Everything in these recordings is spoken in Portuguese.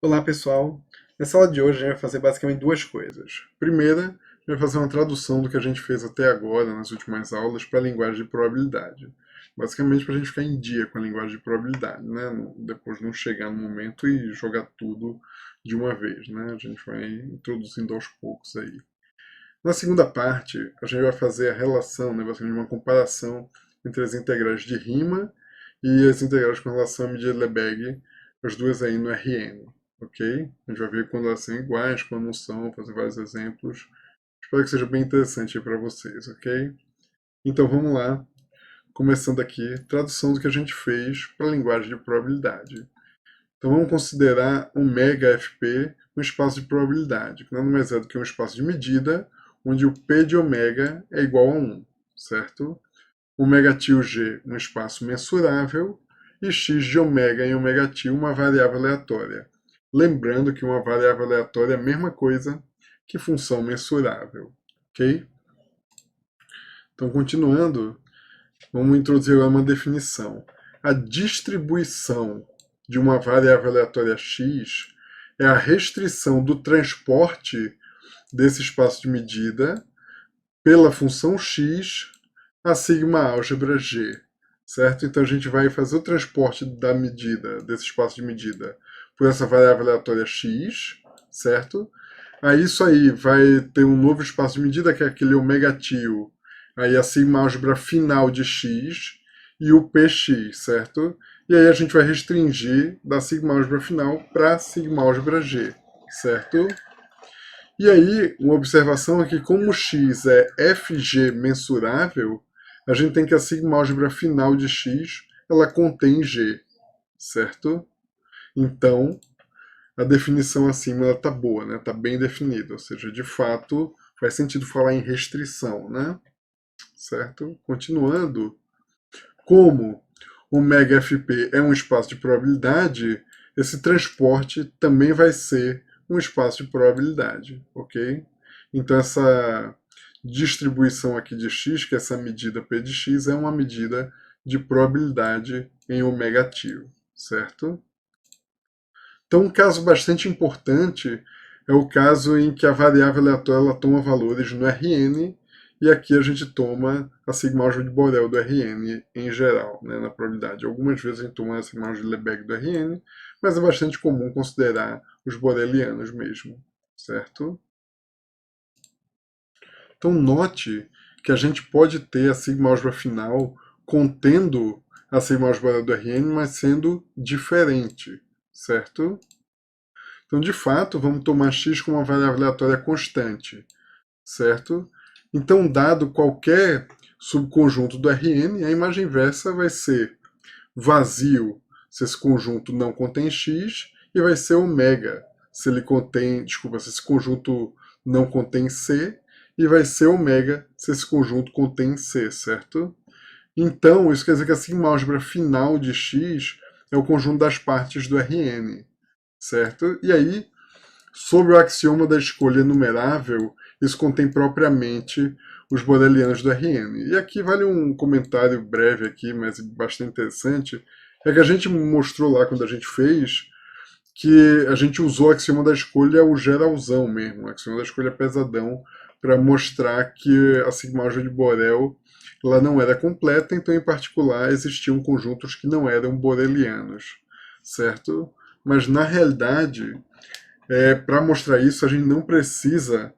Olá pessoal, nessa aula de hoje a gente vai fazer basicamente duas coisas. Primeira, a gente vai fazer uma tradução do que a gente fez até agora nas últimas aulas para a linguagem de probabilidade. Basicamente para a gente ficar em dia com a linguagem de probabilidade, né? Depois não chegar no momento e jogar tudo de uma vez, né? A gente vai introduzindo aos poucos aí. Na segunda parte, a gente vai fazer a relação, né? Basicamente uma comparação entre as integrais de Riemann e as integrais com relação à medida de Lebesgue, as duas aí no Rn, ok? A gente vai ver quando elas são iguais, quando não são, fazer vários exemplos. Espero que seja bem interessante aí para vocês, ok? Então vamos lá, começando aqui, tradução do que a gente fez para a linguagem de probabilidade. Então vamos considerar um mega FP um espaço de probabilidade, que nada mais é do que um espaço de medida, onde o P de ômega é igual a 1, certo? Ômega tio G, um espaço mensurável, e x de ômega em ômega tio, uma variável aleatória. Lembrando que uma variável aleatória é a mesma coisa que função mensurável, ok? Então, continuando, vamos introduzir agora uma definição. A distribuição de uma variável aleatória x é a restrição do transporte desse espaço de medida pela função x a sigma álgebra g, certo? Então a gente vai fazer o transporte da medida, desse espaço de medida, por essa variável aleatória x, certo? Aí isso aí vai ter um novo espaço de medida, que é aquele ômega tio, aí a sigma álgebra final de x e o px, certo? E aí a gente vai restringir da sigma álgebra final para sigma álgebra g, certo? E aí, uma observação é que como x é fg mensurável, a gente tem que a sigma álgebra final de x, ela contém g, certo? Então, a definição acima está boa, né? Está bem definida, ou seja, de fato, faz sentido falar em restrição, né? Certo? Continuando, como o MegaFP é um espaço de probabilidade, esse transporte também vai ser um espaço de probabilidade, ok? Então essa distribuição aqui de x, que é essa medida p de x, é uma medida de probabilidade em ômega tio, certo? Então um caso bastante importante é o caso em que a variável aleatória ela toma valores no Rn e aqui a gente toma a sigma álgebra de Borel do Rn em geral, né, na probabilidade. Algumas vezes a gente toma a sigma álgebra de Lebesgue do Rn, mas é bastante comum considerar os borelianos mesmo, certo? Então note que a gente pode ter a sigma álgebra final contendo a sigma álgebra do Rn, mas sendo diferente, certo? Então, de fato, vamos tomar x como uma variável aleatória constante, certo? Então, dado qualquer subconjunto do Rn, a imagem inversa vai ser vazio se esse conjunto não contém x, e vai ser ômega se ele contém, desculpa, se esse conjunto não contém c, e vai ser ômega se esse conjunto contém c, certo? Então, isso quer dizer que a sigma álgebra final de x é o conjunto das partes do Rn, certo? E aí, sobre o axioma da escolha enumerável, isso contém propriamente os borelianos do Rn. E aqui vale um comentário breve aqui, mas bastante interessante, é que a gente mostrou lá quando a gente fez que a gente usou o axioma da escolha o geralzão mesmo, o axioma da escolha pesadão, para mostrar que a sigma álgebra de Borel ela não era completa, então em particular existiam conjuntos que não eram borelianos, certo? Mas na realidade, para mostrar isso, a gente não precisa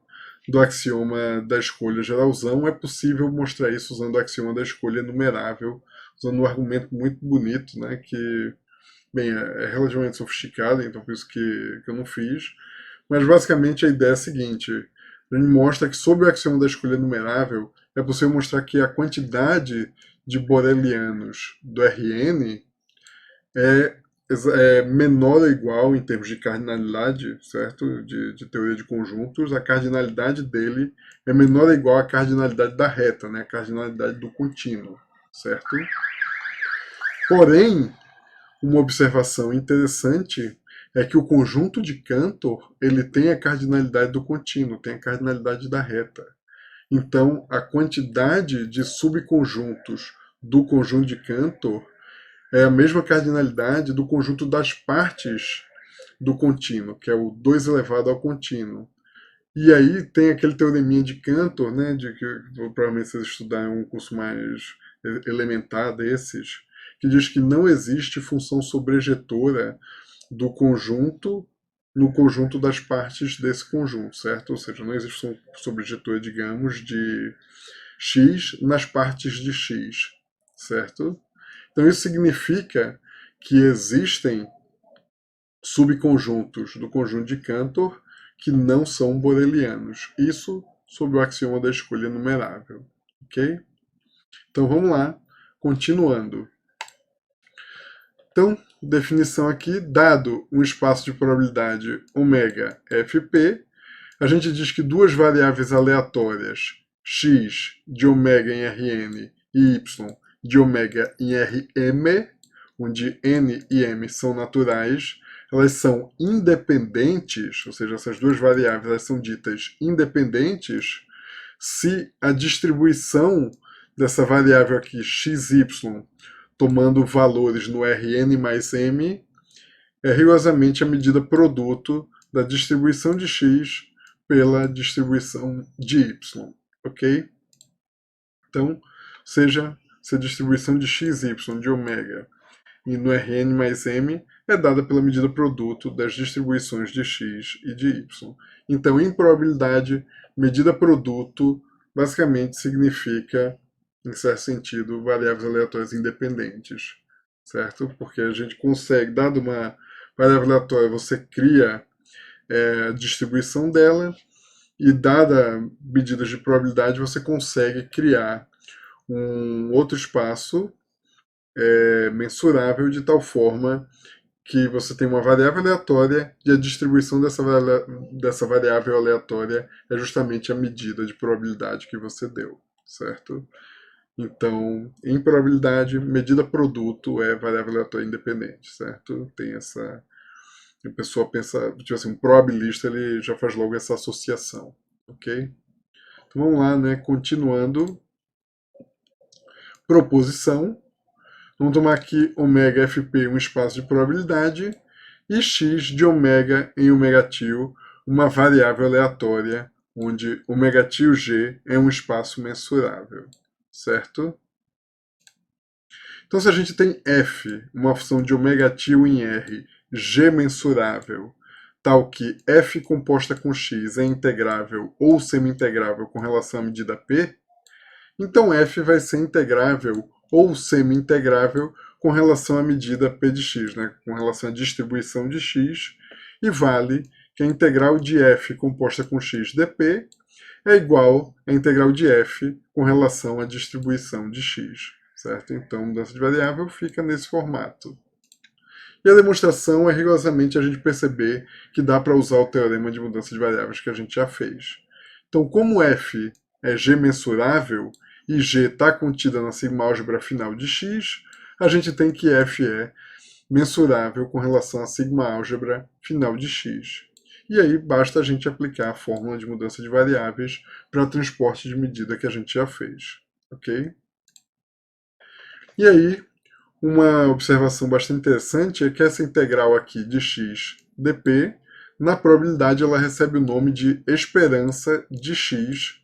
do axioma da escolha geralzão, é possível mostrar isso usando o axioma da escolha enumerável, usando um argumento muito bonito, né, que, bem, é relativamente sofisticado, então por isso que eu não fiz, mas basicamente a ideia é a seguinte, a gente mostra que sob o axioma da escolha enumerável é possível mostrar que a quantidade de borelianos do Rn é, é menor ou igual em termos de cardinalidade, certo? De teoria de conjuntos, a cardinalidade dele é menor ou igual à cardinalidade da reta, né? A cardinalidade do contínuo, certo? Porém, uma observação interessante é que o conjunto de Cantor ele tem a cardinalidade do contínuo, tem a cardinalidade da reta. Então, a quantidade de subconjuntos do conjunto de Cantor é a mesma cardinalidade do conjunto das partes do contínuo, que é o 2 elevado ao contínuo. E aí tem aquele teoreminha de Cantor, né, de que provavelmente vocês estudarem um curso mais elementar desses, que diz que não existe função sobrejetora do conjunto no conjunto das partes desse conjunto, certo? Ou seja, não existe função sobrejetora, digamos, de x nas partes de x, certo? Então isso significa que existem subconjuntos do conjunto de Cantor que não são borelianos. Isso sob o axioma da escolha numerável. Ok? Então vamos lá, continuando. Então, definição aqui, dado um espaço de probabilidade ômega fp, a gente diz que duas variáveis aleatórias, x de ômega em Rn e y de ômega em Rm, onde n e m são naturais, elas são independentes, ou seja, essas duas variáveis elas são ditas independentes se a distribuição dessa variável aqui, xy, tomando valores no Rn mais m, é rigorosamente a medida produto da distribuição de x pela distribuição de y, ok? Então, seja se a distribuição de xy de ômega e no Rn mais m é dada pela medida produto das distribuições de x e de y. Então, em probabilidade, medida produto basicamente significa, em certo sentido, variáveis aleatórias independentes, certo? Porque a gente consegue, dado uma variável aleatória, você cria a distribuição dela e, dada medidas de probabilidade, você consegue criar um outro espaço mensurável de tal forma que você tem uma variável aleatória e a distribuição dessa variável aleatória é justamente a medida de probabilidade que você deu, certo? Então, em probabilidade, medida produto é variável aleatória independente, certo? Tem essa... A pessoa pensa, tipo assim, um probabilista ele já faz logo essa associação, ok? Então vamos lá, né? Continuando. Proposição. Vamos tomar aqui ômega fp um espaço de probabilidade e x de ômega em ômega tio uma variável aleatória onde ômega tio g é um espaço mensurável, certo? Então se a gente tem f, uma função de ômega tio em R, g mensurável, tal que f composta com x é integrável ou semi-integrável com relação à medida p, então f vai ser integrável ou semi-integrável com relação à medida p de x, né? Com relação à distribuição de x, e vale que a integral de f composta com x dp é igual à integral de f com relação à distribuição de x, certo? Então, mudança de variável fica nesse formato. E a demonstração é rigorosamente a gente perceber que dá para usar o teorema de mudança de variáveis que a gente já fez. Então, como f é g mensurável, e g está contida na sigma-álgebra final de x, a gente tem que f é mensurável com relação à sigma-álgebra final de x. E aí basta a gente aplicar a fórmula de mudança de variáveis para o transporte de medida que a gente já fez, ok? E aí, uma observação bastante interessante é que essa integral aqui de x dp, na probabilidade ela recebe o nome de esperança de x,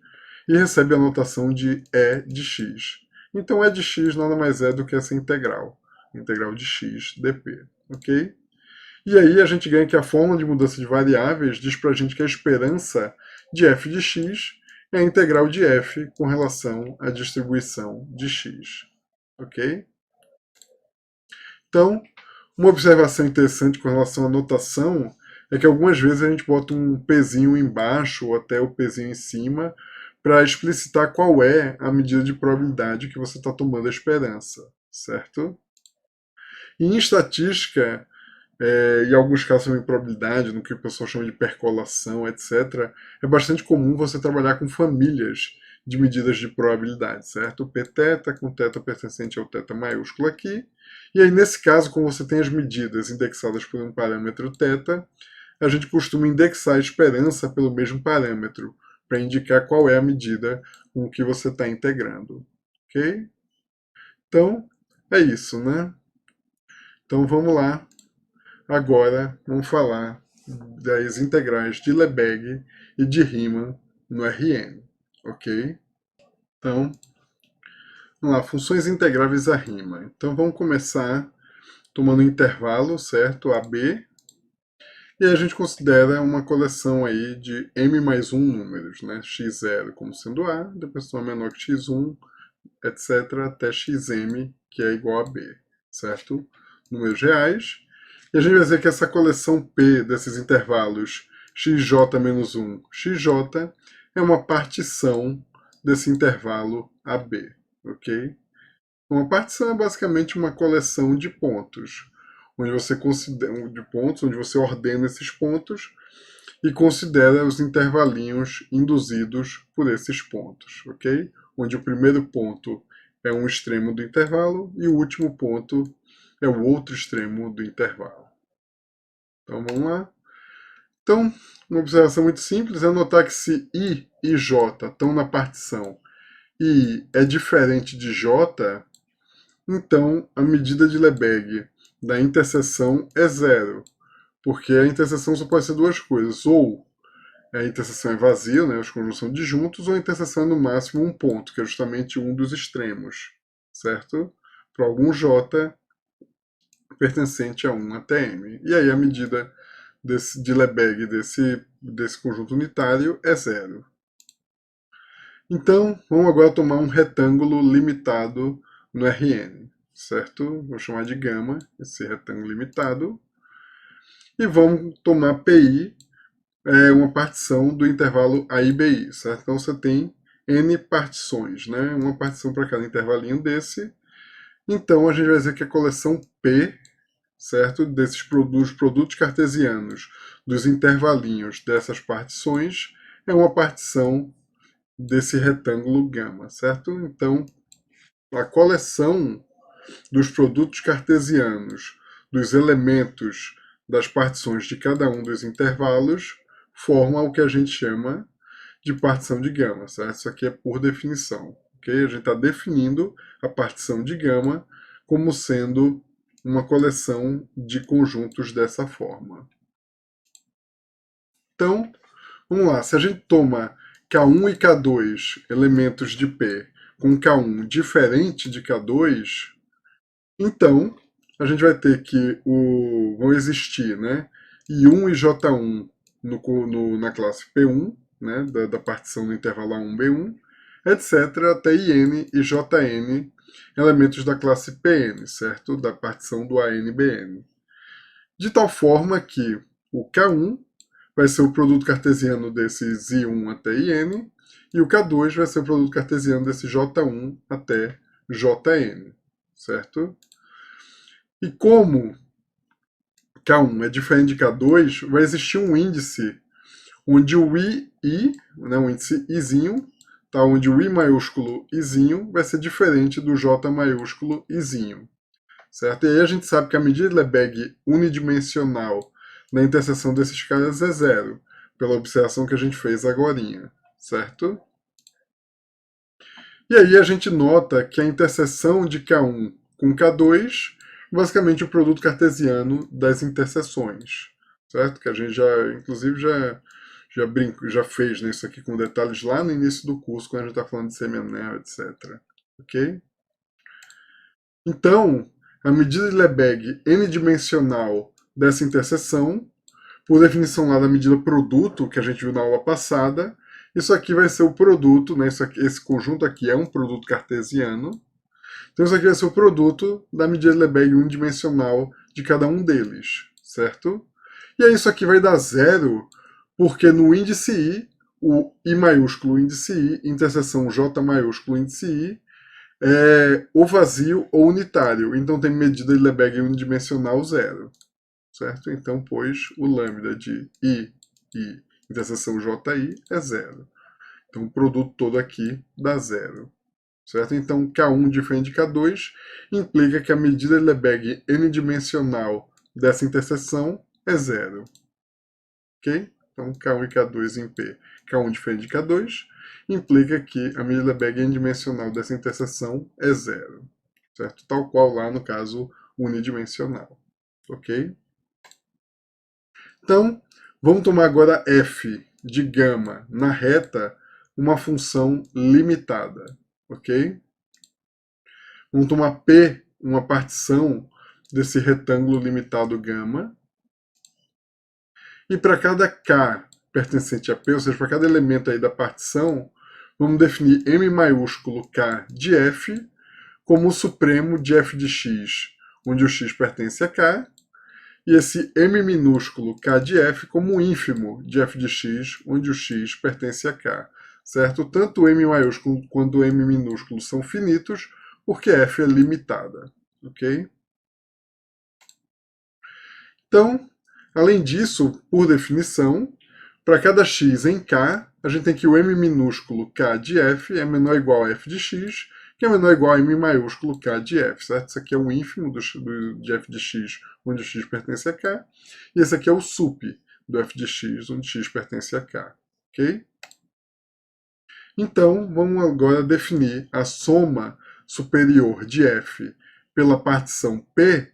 e recebe a notação de E de x. Então, E de x nada mais é do que essa integral de x dp, ok? E aí a gente ganha que a fórmula de mudança de variáveis diz para a gente que a esperança de f de x é a integral de f com relação à distribuição de x, ok? Então, uma observação interessante com relação à notação é que algumas vezes a gente bota um pezinho embaixo ou até o pezinho em cima para explicitar qual é a medida de probabilidade que você está tomando a esperança, certo? E em estatística, e em alguns casos também probabilidade, no que o pessoal chama de percolação, etc., é bastante comum você trabalhar com famílias de medidas de probabilidade, certo? O Pθ com θ pertencente ao θ maiúsculo aqui. E aí, nesse caso, como você tem as medidas indexadas por um parâmetro θ, a gente costuma indexar a esperança pelo mesmo parâmetro, para indicar qual é a medida com que você está integrando. Ok? Então, é isso, né? Então, vamos lá Agora, vamos falar das integrais de Lebesgue e de Riemann no Rn, ok? Então, vamos lá, funções integráveis a Riemann. Então, vamos começar tomando um intervalo, certo? AB, e a gente considera uma coleção aí de m mais 1 números, né? x0 como sendo A, depois toma menor que x1, etc., até xm, que é igual a B, certo? Números reais. E a gente vai dizer que essa coleção P desses intervalos xj menos 1, xj, é uma partição desse intervalo AB, ok? Uma partição é basicamente uma coleção de pontos, onde você considera de pontos, onde você ordena esses pontos e considera os intervalinhos induzidos por esses pontos, ok? Onde o primeiro ponto é um extremo do intervalo e o último ponto é o outro extremo do intervalo. Então vamos lá. Então, uma observação muito simples é notar que se I e J estão na partição e I é diferente de J, então a medida de Lebesgue da interseção é zero, porque a interseção só pode ser duas coisas, ou a interseção é vazia, né, os conjuntos são disjuntos, ou a interseção é no máximo um ponto, que é justamente um dos extremos, certo? Para algum J pertencente a 1 até M. E aí a medida de Lebesgue desse conjunto unitário é zero. Então, vamos agora tomar um retângulo limitado no Rn, certo? Vou chamar de gama, esse retângulo limitado. E vamos tomar Pi, uma partição do intervalo AIBI, certo? Então você tem N partições, né? Uma partição para cada intervalinho desse. Então a gente vai dizer que a coleção P, certo? Dos produtos cartesianos dos intervalinhos dessas partições é uma partição desse retângulo gama, certo? Então, a coleção dos produtos cartesianos dos elementos das partições de cada um dos intervalos forma o que a gente chama de partição de gama, certo? Isso aqui é por definição, ok? A gente está definindo a partição de gama como sendo uma coleção de conjuntos dessa forma. Então, vamos lá. Se a gente toma K1 e K2 elementos de P com K1 diferente de K2, então a gente vai ter que vão existir, né, I1 e J1 na classe P1, né, da partição do intervalo A1B1, etc., até IN e JN, elementos da classe PN, certo? Da partição do ANBN. De tal forma que o K1 vai ser o produto cartesiano desses I1 até IN, e o K2 vai ser o produto cartesiano desse J1 até JN, certo? E como K1 é diferente de K2, vai existir um índice onde o I, né, um índice Izinho, tá, onde o I maiúsculo Izinho vai ser diferente do J maiúsculo Izinho, certo? E aí a gente sabe que a medida de Lebesgue unidimensional na interseção desses caras é zero, pela observação que a gente fez agorinha, certo? E aí a gente nota que a interseção de K1 com K2 basicamente o produto cartesiano das interseções, certo? Que a gente já, inclusive, já fez nisso aqui com detalhes lá no início do curso, quando a gente está falando de semianel, etc. Ok? Então, a medida de Lebesgue n-dimensional dessa interseção, por definição lá da medida produto, que a gente viu na aula passada, isso aqui vai ser o produto, né? Esse conjunto aqui é um produto cartesiano. Então isso aqui vai ser o produto da medida de Lebesgue unidimensional de cada um deles, certo? E aí isso aqui vai dar zero, porque no índice I, o I maiúsculo índice I, interseção J maiúsculo índice I, é ou vazio ou unitário. Então tem medida de Lebesgue unidimensional zero, certo? Então, pois, o lambda de I e interseção JI é zero. Então o produto todo aqui dá zero. Certo? Então, K1 diferente de K2 implica que a medida de Lebesgue n-dimensional dessa interseção é zero. Ok? Então, K1 e K2 em P, K1 diferente de K2, implica que a medida de Lebesgue n-dimensional dessa interseção é zero. Certo? Tal qual lá no caso unidimensional. Ok? Então, vamos tomar agora f de gama na reta, uma função limitada, ok? Vamos tomar P, uma partição desse retângulo limitado gama. E para cada K pertencente a P, ou seja, para cada elemento aí da partição, vamos definir M maiúsculo K de F como o supremo de f de x, onde o x pertence a K, e esse M minúsculo K de F como o ínfimo de f de x, onde o x pertence a K. Certo? Tanto o M maiúsculo quanto o M minúsculo são finitos, porque f é limitada. Ok? Então, além disso, por definição, para cada x em K, a gente tem que o M minúsculo K de F é menor ou igual a f de x, que é menor ou igual a M maiúsculo K de F, certo? Isso aqui é o ínfimo de f de x, onde o x pertence a K, e esse aqui é o sup do f de x, onde x pertence a K, ok? Então, vamos agora definir a soma superior de f pela partição P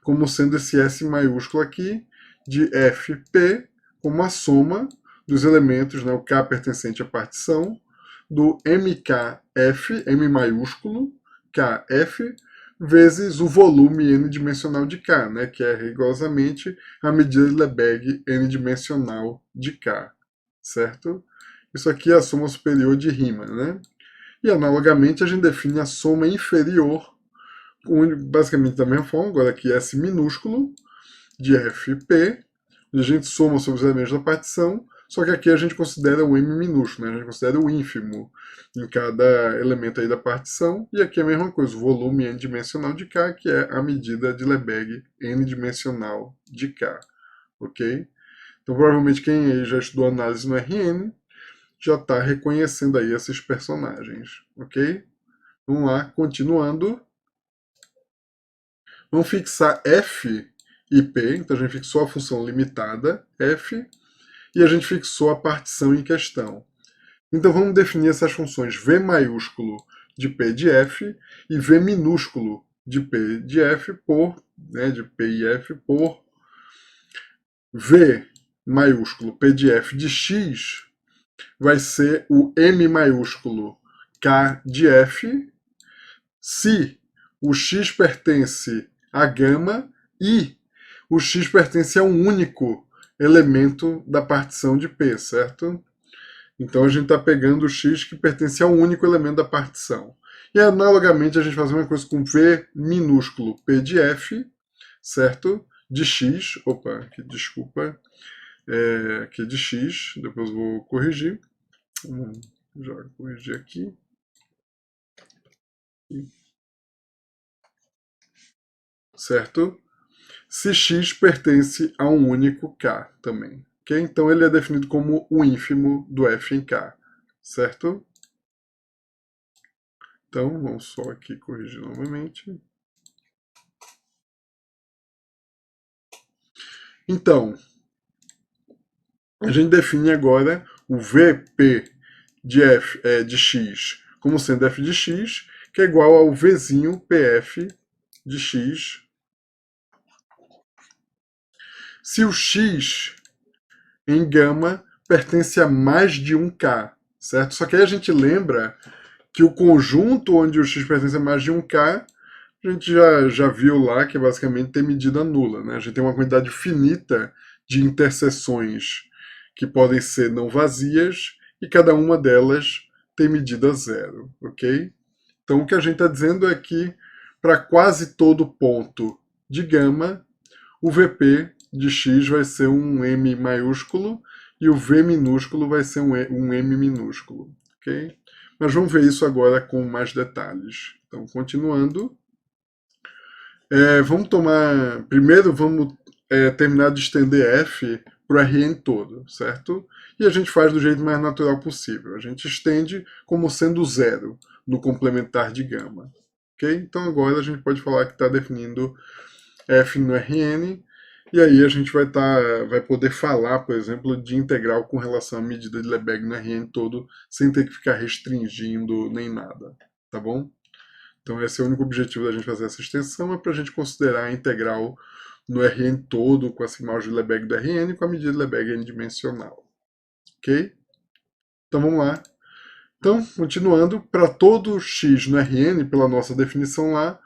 como sendo esse S maiúsculo aqui de Fp como a soma dos elementos, né, o K pertencente à partição, do MKF, M maiúsculo, KF, vezes o volume n-dimensional de K, né, que é rigorosamente a medida de Lebesgue n-dimensional de K, certo? Isso aqui é a soma superior de Riemann, né? E analogamente a gente define a soma inferior, basicamente da mesma forma, agora aqui S minúsculo, de Fp, onde a gente soma sobre os elementos da partição, só que aqui a gente considera o M minúsculo, né? A gente considera o ínfimo em cada elemento aí da partição, e aqui é a mesma coisa, o volume n-dimensional de K, que é a medida de Lebesgue n-dimensional de K, ok? Então provavelmente quem aí já estudou análise no RN já está reconhecendo aí esses personagens, ok? Vamos lá, continuando. Vamos fixar f e p, então a gente fixou a função limitada, f, e a gente fixou a partição em questão. Então vamos definir essas funções v maiúsculo de p de f e v minúsculo de p de f por, né, de p e f por v maiúsculo p de f de x vai ser o m maiúsculo k de f se o x pertence a gama e o x pertence a um único elemento da partição de P, certo? Então a gente está pegando o x que pertence a um único elemento da partição. E analogamente a gente faz uma coisa com V minúsculo P de F, certo? De x, opa, aqui, desculpa, aqui de x, depois vou corrigir. Já corrigir aqui. Certo? Se x pertence a um único k também. Okay? Então ele é definido como o ínfimo do f em k. Certo? Então vamos só aqui corrigir novamente. Então, a gente define agora o Vp de, f, de x como sendo f de x, que é igual ao Vzinho Pf de x. Se o x em gama pertence a mais de um k, certo? Só que aí a gente lembra que o conjunto onde o x pertence a mais de um k, a gente já viu lá que basicamente tem medida nula, né? A gente tem uma quantidade finita de interseções que podem ser não vazias e cada uma delas tem medida zero, ok? Então o que a gente está dizendo é que para quase todo ponto de gama, o Vp de x vai ser um M maiúsculo e o V minúsculo vai ser um M minúsculo, ok? Mas vamos ver isso agora com mais detalhes. Então, continuando. Vamos tomar. Primeiro, vamos terminar de estender F para o Rn todo, certo? E a gente faz do jeito mais natural possível. A gente estende como sendo zero no complementar de gama. Ok? Então agora a gente pode falar que está definindo F no Rn. E aí a gente vai poder falar, por exemplo, de integral com relação à medida de Lebesgue no Rn todo, sem ter que ficar restringindo nem nada, tá bom? Então esse é o único objetivo da gente fazer essa extensão, é para a gente considerar a integral no Rn todo, com a sigma de Lebesgue do Rn, com a medida de Lebesgue n-dimensional. Ok? Então vamos lá. Então, continuando, para todo x no Rn, pela nossa definição lá,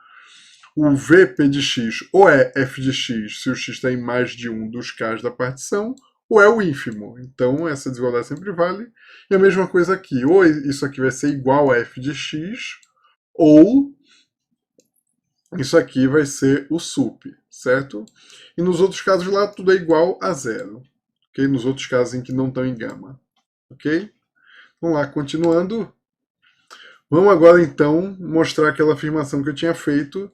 o Vp de x ou é f de x se o x está em mais de um dos k's da partição, ou é o ínfimo. Então, essa desigualdade sempre vale. E a mesma coisa aqui, ou isso aqui vai ser igual a f de x, ou isso aqui vai ser o sup, certo? E nos outros casos lá, tudo é igual a zero. Ok? Nos outros casos em que não estão em gama. Ok? Vamos lá, continuando. Vamos agora, então, mostrar aquela afirmação que eu tinha feito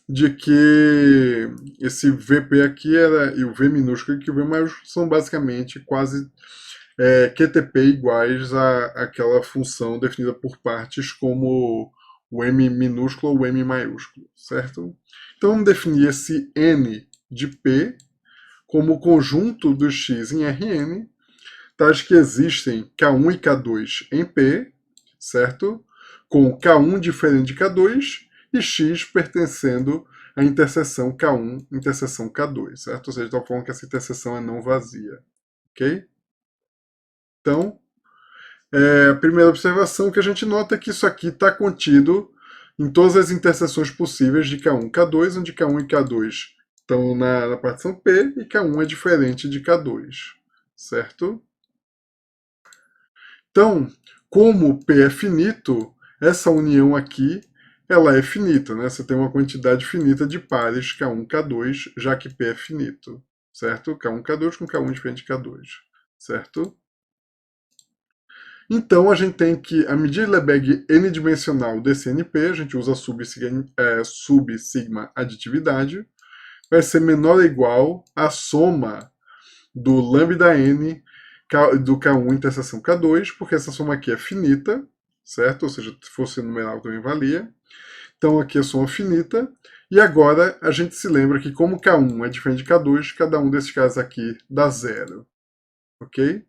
de que esse VP aqui e o V minúsculo e o V maiúsculo são basicamente quase QTP iguais àquela função definida por partes como o M minúsculo ou o M maiúsculo, certo? Então vamos definir esse N de P como o conjunto dos X em Rn, tais que existem K1 e K2 em P, certo? Com K1 diferente de K2 e X pertencendo à interseção K1, interseção K2, certo? Ou seja, de tal forma que essa interseção é não vazia, ok? Então, a primeira observação que a gente nota é que isso aqui está contido em todas as interseções possíveis de K1 e K2, onde K1 e K2 estão na partição P e K1 é diferente de K2, certo? Então, como P é finito, essa união aqui ela é finita, né? Você tem uma quantidade finita de pares K1, K2, já que P é finito, certo? K1, K2 com K1 diferente de K2, certo? Então, a gente tem que a medida de Lebesgue n-dimensional desse NP, a gente usa sub-sigma aditividade, vai ser menor ou igual à soma do lambda n do K1 interseção K2, porque essa soma aqui é finita, certo? Ou seja, se fosse numeral também valia. Então aqui é soma finita. E agora a gente se lembra que como K1 é diferente de K2, cada um desses casos aqui dá zero. Ok?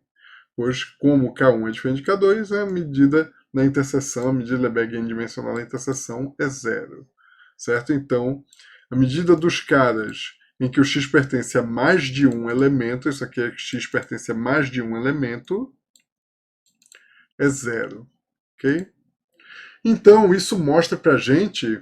Pois como K1 é diferente de K2, a medida da interseção, a medida de Lebesgue n-dimensional da interseção é zero. Certo? Então, a medida dos caras em que o x pertence a mais de um elemento, isso aqui é que x pertence a mais de um elemento, é zero. Ok? Então, isso mostra para a gente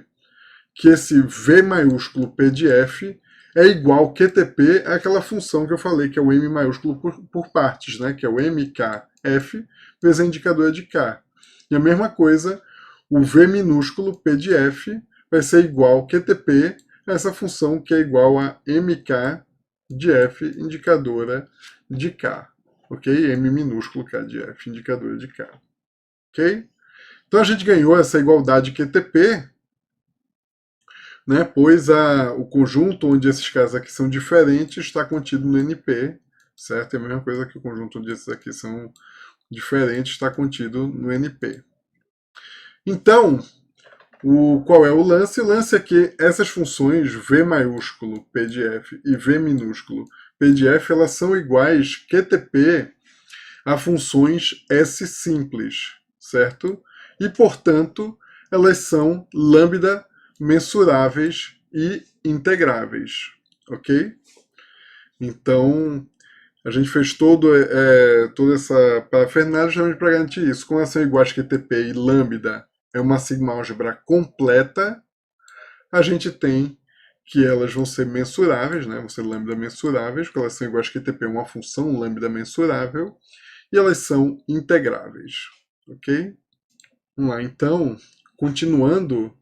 que esse V maiúsculo P de F é igual QTP àquela função que eu falei, que é o M maiúsculo por partes, né? Que é o MKF vezes a indicadora de K. E a mesma coisa, o V minúsculo P de F vai ser igual QTP a essa função que é igual a MK de F, indicadora de K. Ok? M minúsculo K de F, indicadora de K. Ok? Então a gente ganhou essa igualdade QTP, né, pois o conjunto onde esses casos aqui são diferentes está contido no NP, certo? É a mesma coisa que o conjunto onde esses aqui são diferentes está contido no NP. Então, qual é o lance? O lance é que essas funções V maiúsculo P de F e V minúsculo P de F, elas são iguais QTP a funções S simples, certo? E, portanto, elas são lambda mensuráveis e integráveis, ok? Então, a gente fez toda essa parafernália justamente para garantir isso. Como elas são iguais que TP e lambda é uma sigma álgebra completa, a gente tem que elas vão ser mensuráveis, né? Vão ser lambda mensuráveis, porque elas são iguais que TP é uma função lambda mensurável, e elas são integráveis, ok? Vamos lá, então, continuando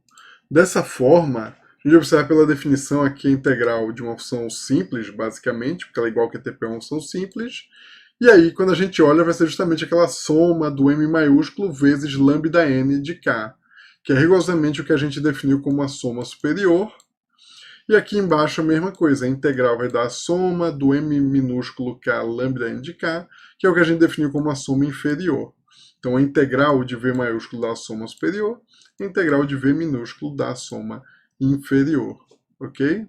dessa forma, a gente observa pela definição aqui a integral de uma função simples, basicamente, porque ela é igual que a TP é uma função simples. E aí, quando a gente olha, vai ser justamente aquela soma do M maiúsculo vezes lambda n de K, que é rigorosamente o que a gente definiu como uma soma superior. E aqui embaixo a mesma coisa, a integral vai dar a soma do M minúsculo K lambda n de K, que é o que a gente definiu como uma soma inferior. Então a integral de V maiúsculo dá a soma superior, a integral de V minúsculo dá a soma inferior, ok?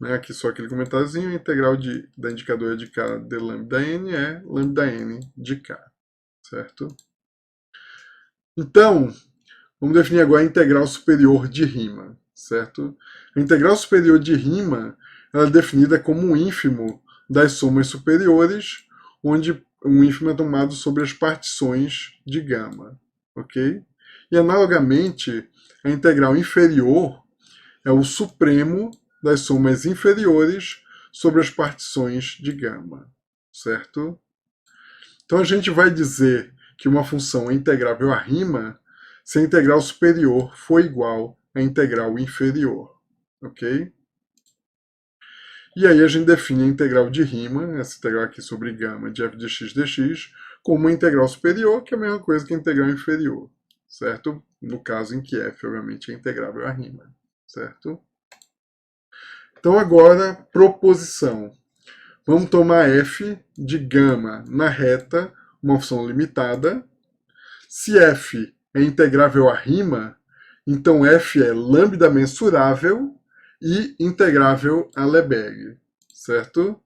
Né, aqui só aquele comentáriozinho, a integral da indicadora de K de lambda n é lambda n de K, certo? Então, vamos definir agora a integral superior de Riemann, certo? A integral superior de Riemann ela é definida como um ínfimo das somas superiores, onde um ínfimo é tomado sobre as partições de gama, ok? E analogamente, a integral inferior é o supremo das somas inferiores sobre as partições de gama, certo? Então a gente vai dizer que uma função é integrável a Riemann se a integral superior for igual à integral inferior, ok? E aí a gente define a integral de Riemann, essa integral aqui sobre gama de f de x dx, como uma integral superior, que é a mesma coisa que a integral inferior, certo? No caso em que f, obviamente, é integrável a Riemann, certo? Então agora, proposição. Vamos tomar f de gama na reta, uma função limitada. Se f é integrável a Riemann, então f é lambda mensurável e integrável a Lebesgue, certo?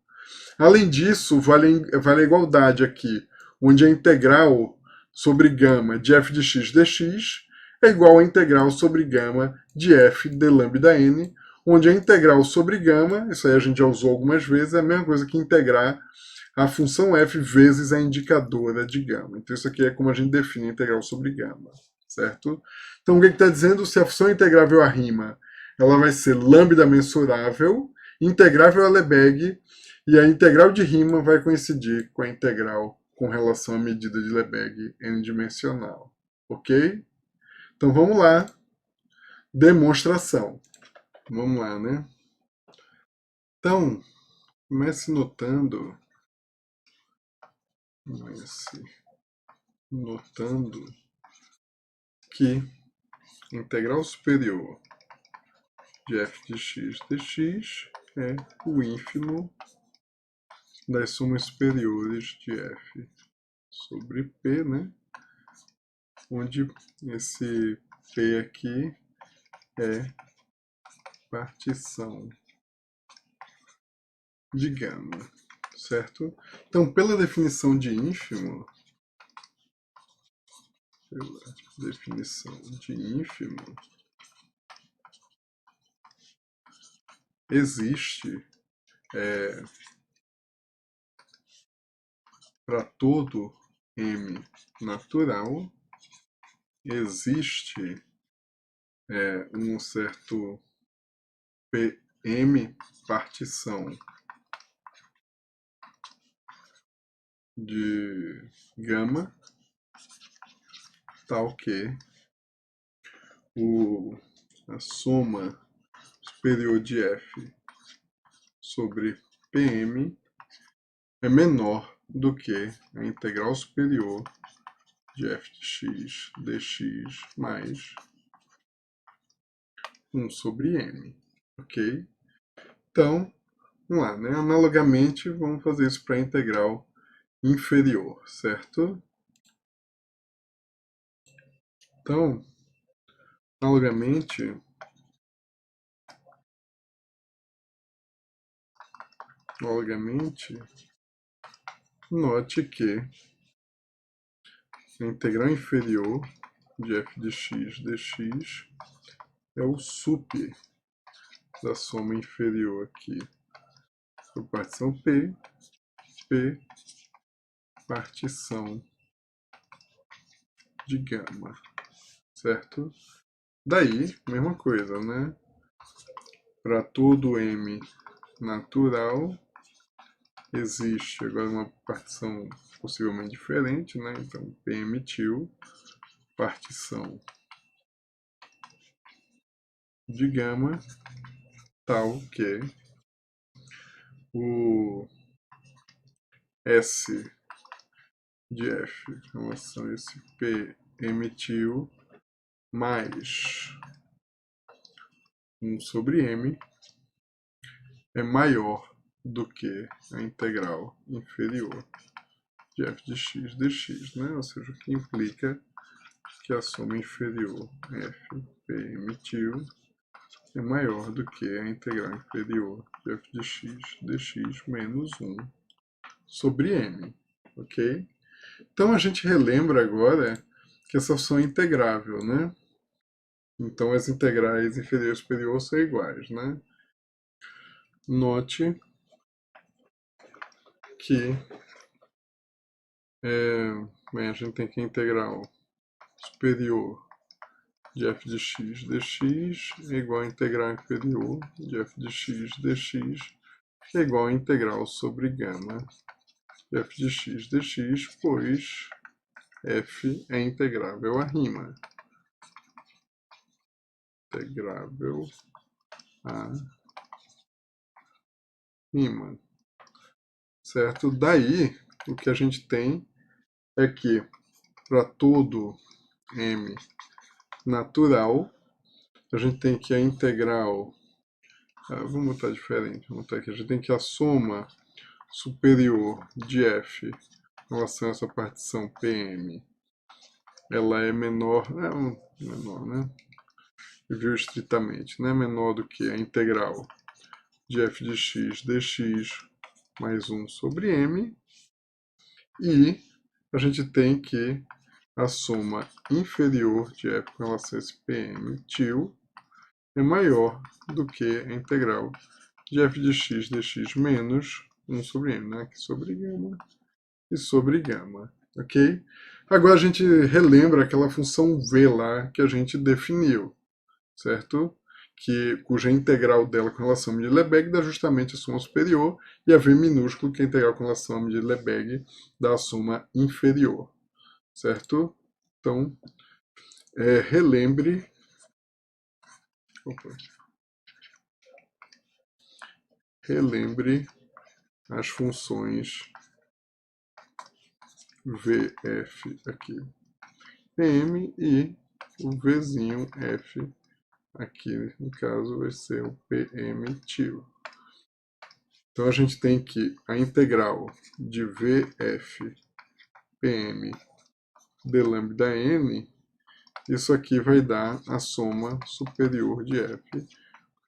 Além disso, vale a igualdade aqui, onde a integral sobre gama de f de x dx é igual à integral sobre gama de f de lambda n, onde a integral sobre gama, isso aí a gente já usou algumas vezes, é a mesma coisa que integrar a função f vezes a indicadora de gama. Então isso aqui é como a gente define a integral sobre gama, certo? Então o que está dizendo? Se a função é integrável a Riemann, ela vai ser lambda mensurável, integrável a Lebesgue, e a integral de Riemann vai coincidir com a integral com relação à medida de Lebesgue n-dimensional. Ok? Então vamos lá. Demonstração. Vamos lá, né? Então, comece notando que a integral superior de f de x dx é o ínfimo das somas superiores de f sobre p, né? Onde esse p aqui é partição de gama, certo? Então, pela definição de ínfimo, existe para todo m natural, existe um certo pm partição de gama, tal que a soma superior de f sobre pm é menor do que a integral superior de f de x dx mais 1 sobre m, ok? Então, vamos lá, né? Analogamente, vamos fazer isso para a integral inferior, certo? Então, analogamente, note que a integral inferior de f de x dx é o sup da soma inferior aqui por partição p, partição de gama, certo? Daí, mesma coisa, né? Para todo m natural, existe agora uma partição possivelmente diferente, né? Então, pm til, partição de gama, tal que o S de f em relação a esse pm til mais 1 sobre m é maior do que a integral inferior de f de x dx, né? Ou seja, o que implica que a soma inferior f pm til é maior do que a integral inferior de f de x dx menos 1 sobre m, ok? Então a gente relembra agora que essa função é integrável, né? Então as integrais inferior e superior são iguais, né? Note que bem, a gente tem que a integral superior de f de x dx é igual a integral inferior de f de x dx, que é igual a integral sobre gama de f de x dx, pois f é integrável a rima. Integrável a rima. Certo? Daí, o que a gente tem é que para todo m natural, a gente tem que a integral, vamos botar diferente, vamos botar aqui, a gente tem que a soma superior de f em relação a essa partição Pm, ela é menor, menor, né? Viu estritamente, né? Menor do que a integral de f de x dx mais 1 sobre m, e a gente tem que a soma inferior de f com relação a esse Pm til é maior do que a integral de f de x dx menos 1 sobre m, né? Aqui sobre gama e sobre gama, ok? Agora a gente relembra aquela função v lá que a gente definiu, certo? Cuja integral dela com relação a de Lebesgue dá justamente a soma superior, e a v minúsculo, que é a integral com relação a de Lebesgue, dá a soma inferior, certo? Então, relembre, relembre as funções vf aqui, pm, e o vzinho f aqui, no caso, vai ser o pm til. Então a gente tem que a integral de vf pm de lambda n, isso aqui vai dar a soma superior de f em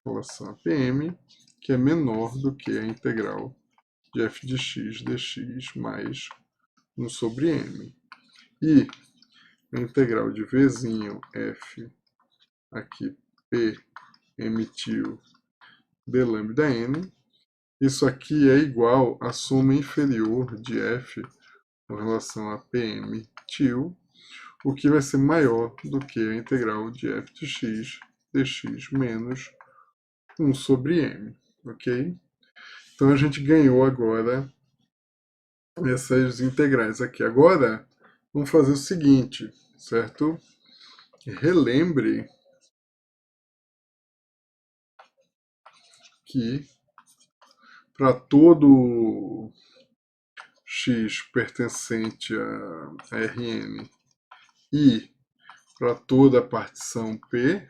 relação a pm, que é menor do que a integral de f de x dx mais 1 sobre m. E a integral de vzinho f aqui p m til de lambda n, isso aqui é igual à soma inferior de f com relação a pm til, o que vai ser maior do que a integral de f de x dx menos 1 sobre m, ok? Então a gente ganhou agora essas integrais aqui. Agora vamos fazer o seguinte, certo? Relembre que para todo x pertencente a Rn e para toda a partição P,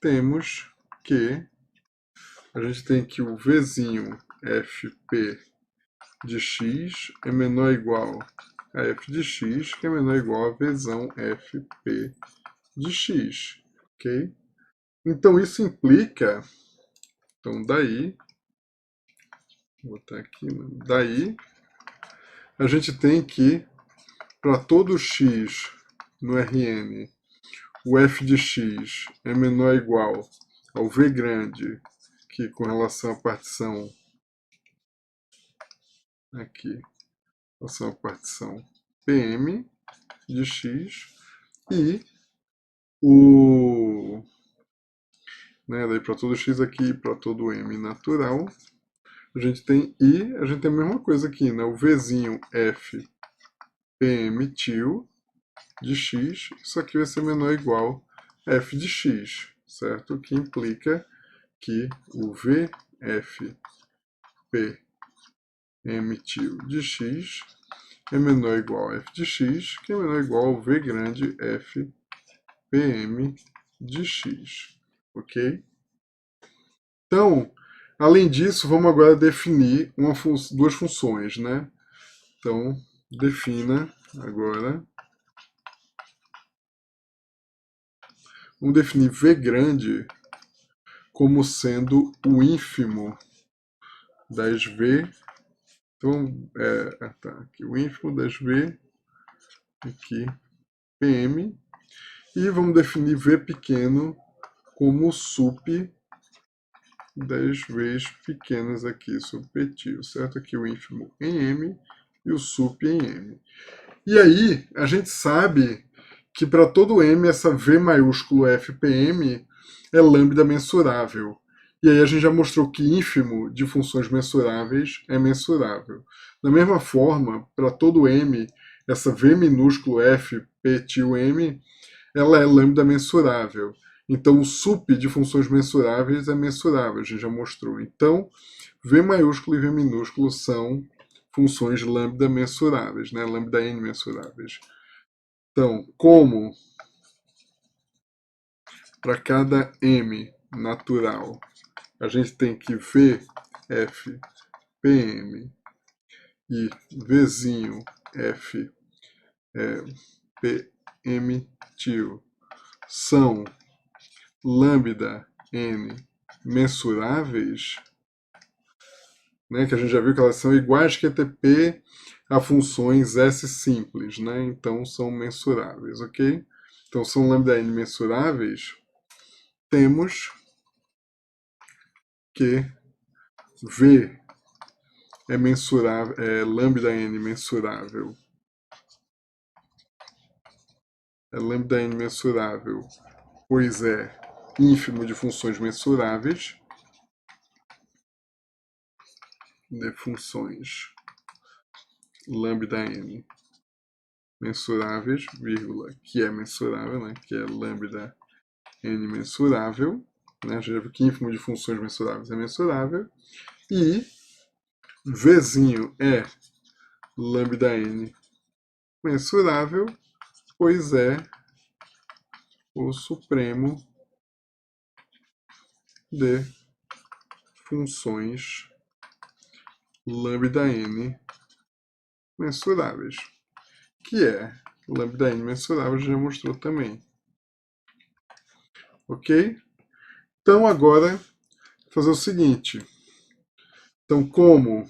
temos que a gente tem que o Vzinho fp de x é menor ou igual a f de x, que é menor ou igual a Vzão fp de x, ok? Então isso implica, então daí, vou botar aqui, daí a gente tem que para todo x no Rn, o f de x é menor ou igual ao v grande, que com relação à partição aqui, em relação à partição Pm de x, e daí para todo x aqui, para todo m natural, a gente tem a mesma coisa aqui, né? O vzinho f Pm til de x, isso aqui vai ser menor ou igual a f de x, certo? O que implica que o vf Pm til de x é menor ou igual a f de x, que é menor ou igual ao v grande f Pm de x, ok? Então, além disso, vamos agora definir duas funções, né? Então, defina agora. Vamos definir v grande como sendo o ínfimo das v. Então, tá, aqui, o ínfimo das v aqui, PM, e vamos definir V pequeno como sup 10 vezes pequenas aqui, subjetivo, certo? Aqui o ínfimo em M e o sup em M. E aí, a gente sabe que para todo M, essa V maiúsculo FPM é lambda mensurável. E aí a gente já mostrou que ínfimo de funções mensuráveis é mensurável. Da mesma forma, para todo M, essa V minúsculo F P tio M, ela é lambda mensurável. Então, o sup de funções mensuráveis é mensurável, a gente já mostrou. Então, V maiúsculo e V minúsculo são funções lambda mensuráveis, né? Lambda n mensuráveis. Então, como para cada m natural a gente tem que V f pm e Vzinho f pm tio são lambda n mensuráveis, né, que a gente já viu que elas são iguais que ETP a funções S simples, né, então são mensuráveis, ok? Então são lambda n mensuráveis, temos que V é mensurável, é lambda n mensurável, é lambda n mensurável, pois é ínfimo de funções mensuráveis, de funções lambda n mensuráveis, vírgula, que é mensurável, né, que é lambda n mensurável, né, já viu que ínfimo de funções mensuráveis é mensurável, e Vzinho é lambda n mensurável, pois é o supremo de funções lambda n mensuráveis, que é lambda n mensurável, já mostrou também. Ok? Então agora, fazer o seguinte. Então, como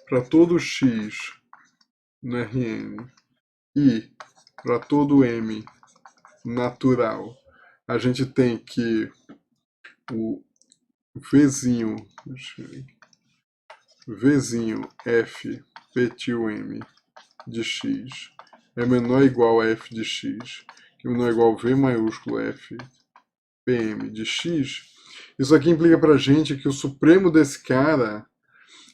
para todo x no Rn e para todo m natural, a gente tem que o Vzinho f p tio m de x é menor ou igual a f de x, que é menor ou igual a v maiúsculo f pm de x, isso aqui implica para a gente que o supremo desse cara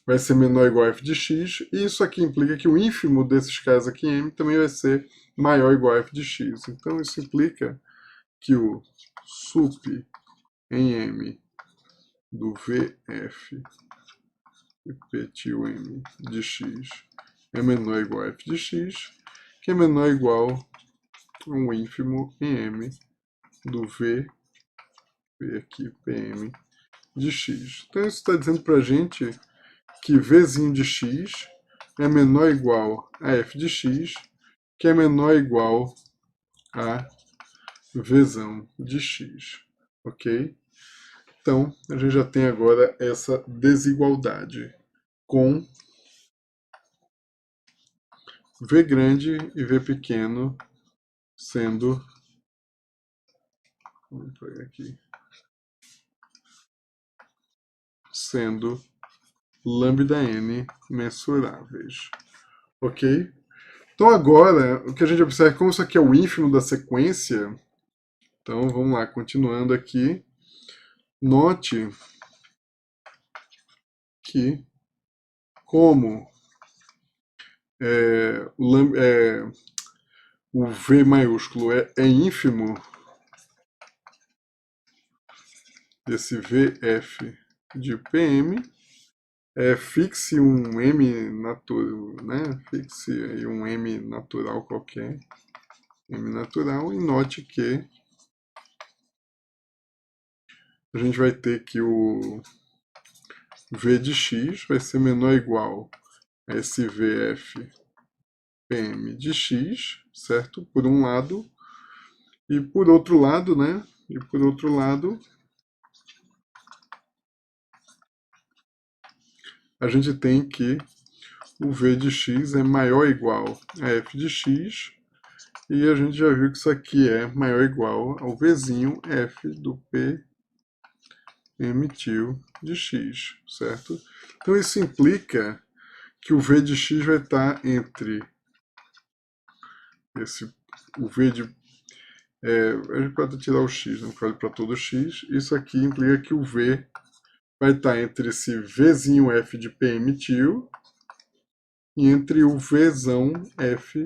vai ser menor ou igual a f de x, e isso aqui implica que o ínfimo desses caras aqui em m também vai ser maior ou igual a f de x. Então isso implica que o sup em m do vf e p tio m de x é menor ou igual a f de x, que é menor ou igual a um ínfimo em m do v aqui pm de x. Então isso está dizendo para a gente que Vzinho de x é menor ou igual a f de x, que é menor ou igual a Vzão de x, ok? Então, a gente já tem agora essa desigualdade com V grande e V pequeno sendo, vamos pegar aqui, sendo lambda n mensuráveis, ok? Então agora, o que a gente observa é como isso aqui é o ínfimo da sequência. Então vamos lá, continuando aqui. Note que como o V maiúsculo é ínfimo, desse VF de PM, fixe um M natural, né? Fixe aí um M natural qualquer, M natural, e note que a gente vai ter que o V de x vai ser menor ou igual a esse VF PM de x, certo? Por um lado, e por outro lado, né? E por outro lado, a gente tem que o v de x é maior ou igual a f de x, e a gente já viu que isso aqui é maior ou igual ao vzinho f do p emitiu de x, certo? Então isso implica que o v de x vai estar entre o v de... a gente pode tirar o x, não vale para todo x. Isso aqui implica que o v vai estar entre esse vzinho f de p emitiu e entre o vzão f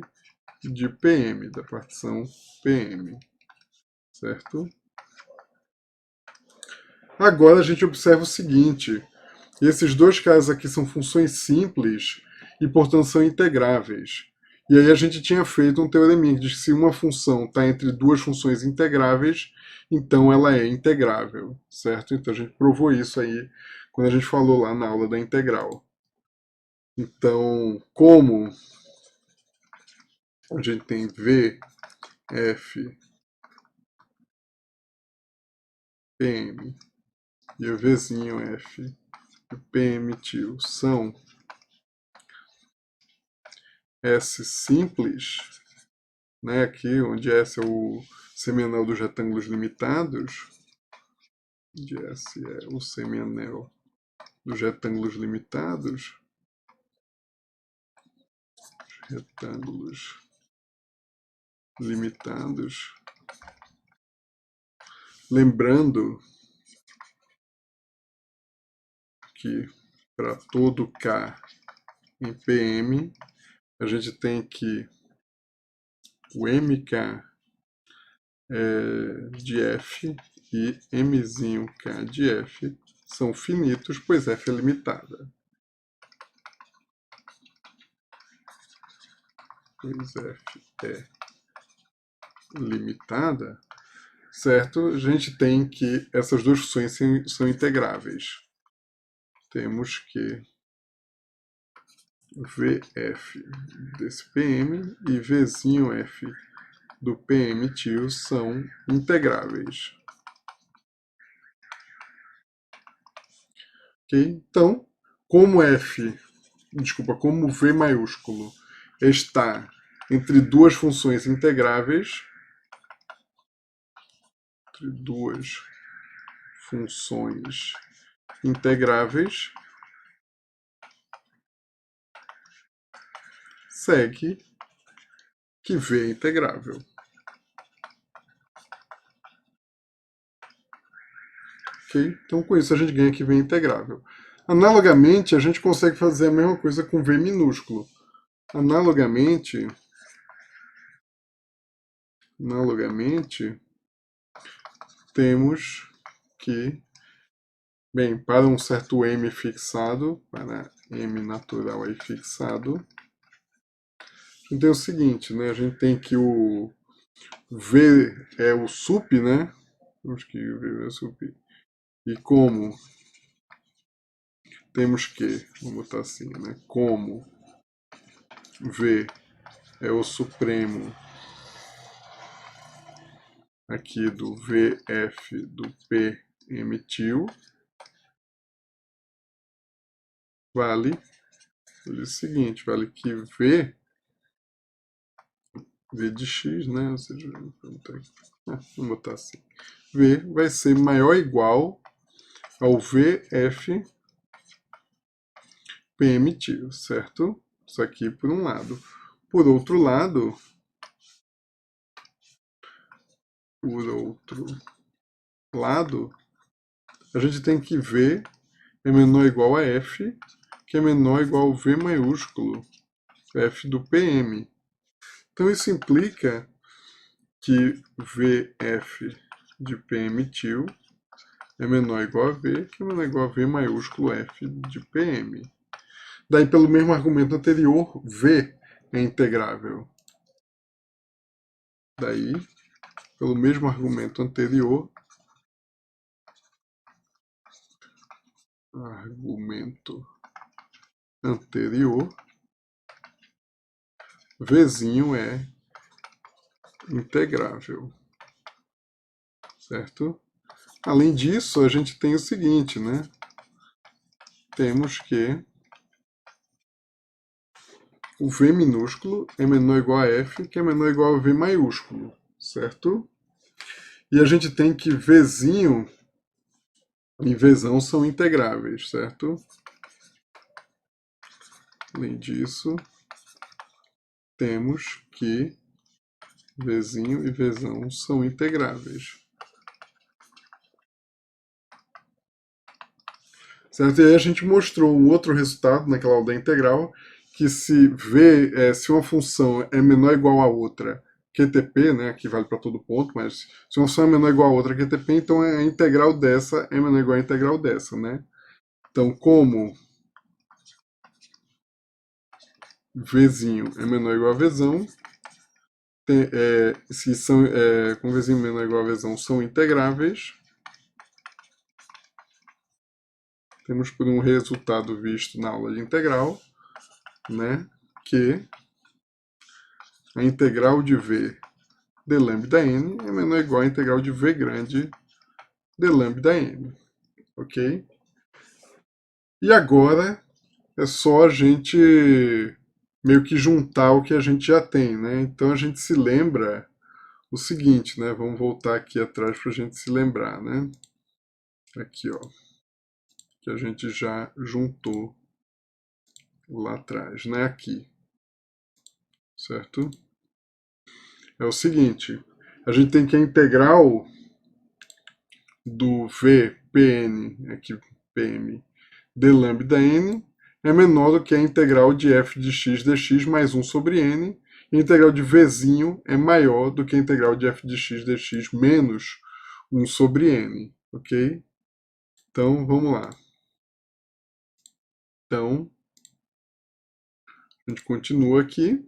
de pm, da partição pm, certo? Agora a gente observa o seguinte: esses dois casos aqui são funções simples e, portanto, são integráveis. E aí a gente tinha feito um teoreminha que diz que se uma função está entre duas funções integráveis, então ela é integrável, certo? Então a gente provou isso aí quando a gente falou lá na aula da integral. Então, como a gente tem v, f, pm e o vzinho f e pm tio são S simples, né, aqui onde S é o seminal dos retângulos limitados, onde S é o seminal dos retângulos limitados, lembrando que para todo K em PM, a gente tem que o MK de F e Mzinho K de F são finitos, pois F é limitada. Pois F é limitada, certo? A gente tem que essas duas funções são integráveis. Temos que VF desse PM e Vzinho F do PM tio são integráveis. Ok? Então, como como V maiúsculo está entre duas funções integráveis, segue que V é integrável. Okay? Então, com isso, a gente ganha que V é integrável. Analogamente, a gente consegue fazer a mesma coisa com V minúsculo. Analogamente, temos que, bem, para um certo M fixado, para M natural aí fixado, a gente tem o seguinte, né? A gente tem que o V é o sup, né? Temos que o V é o sup. E como temos que, vamos botar assim, né? Como V é o supremo aqui do VF do P emitiu, vale o seguinte, vale que V de x, né? Ou seja, vamos botar assim. V vai ser maior ou igual ao VF P emitiu, certo? Isso aqui por um lado. Por outro lado, a gente tem que V é menor ou igual a F, que é menor ou igual ao V maiúsculo, F do PM. Então isso implica que VF de P emitiu é menor ou igual a V, que é menor ou igual a V maiúsculo F de PM. Daí, pelo mesmo argumento anterior, V é integrável. Daí, pelo mesmo argumento anterior, Vzinho é integrável, certo? Além disso, a gente tem o seguinte, né? Temos que o V minúsculo é menor ou igual a F, que é menor ou igual a V maiúsculo, certo? E a gente tem que Vzinho e Vzão são integráveis, certo? Além disso, temos que Vzinho e Vzão são integráveis. Certo? E aí a gente mostrou um outro resultado naquela aula da integral, que se uma função é menor ou igual a outra, QTP, né, que vale para todo ponto, mas se uma função é menor ou igual a outra QTP, então a integral dessa é menor ou igual a integral dessa, né? Então, como Vzinho é menor ou igual a Vzão, se são, com Vzinho menor ou igual a Vzão são integráveis, temos por um resultado visto na aula de integral, né, que a integral de V de lambda n é menor ou igual a integral de V grande de lambda n, ok? E agora é só a gente meio que juntar o que a gente já tem, né? Então a gente se lembra o seguinte, né? Vamos voltar aqui atrás para a gente se lembrar, né? Aqui, ó, que a gente já juntou lá atrás, né? Aqui, certo? É o seguinte, a gente tem que a integral do V Pn, aqui Pm, de lambda n é menor do que a integral de f de x dx mais 1 sobre n, e a integral de vzinho é maior do que a integral de f de x dx menos 1 sobre n, ok? Então, vamos lá. Então, a gente continua aqui.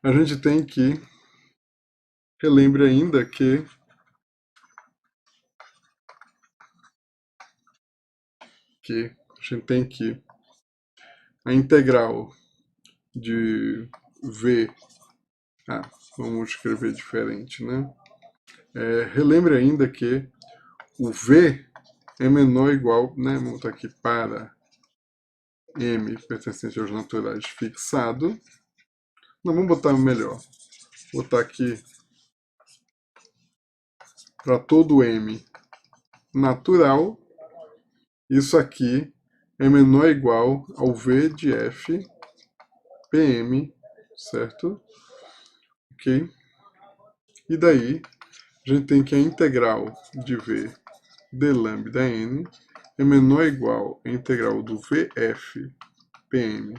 A gente tem que, relembre ainda que a gente tem que a integral de v, vamos escrever diferente, né? Relembre ainda que o v é menor ou igual, né? Vamos botar aqui para m pertencente aos naturais fixado. Não, vamos botar melhor. Vou botar aqui para todo m natural. Isso aqui é menor ou igual ao v de f pm, certo? Ok? E daí, a gente tem que a integral de v de lambda n é menor ou igual à integral do vf pm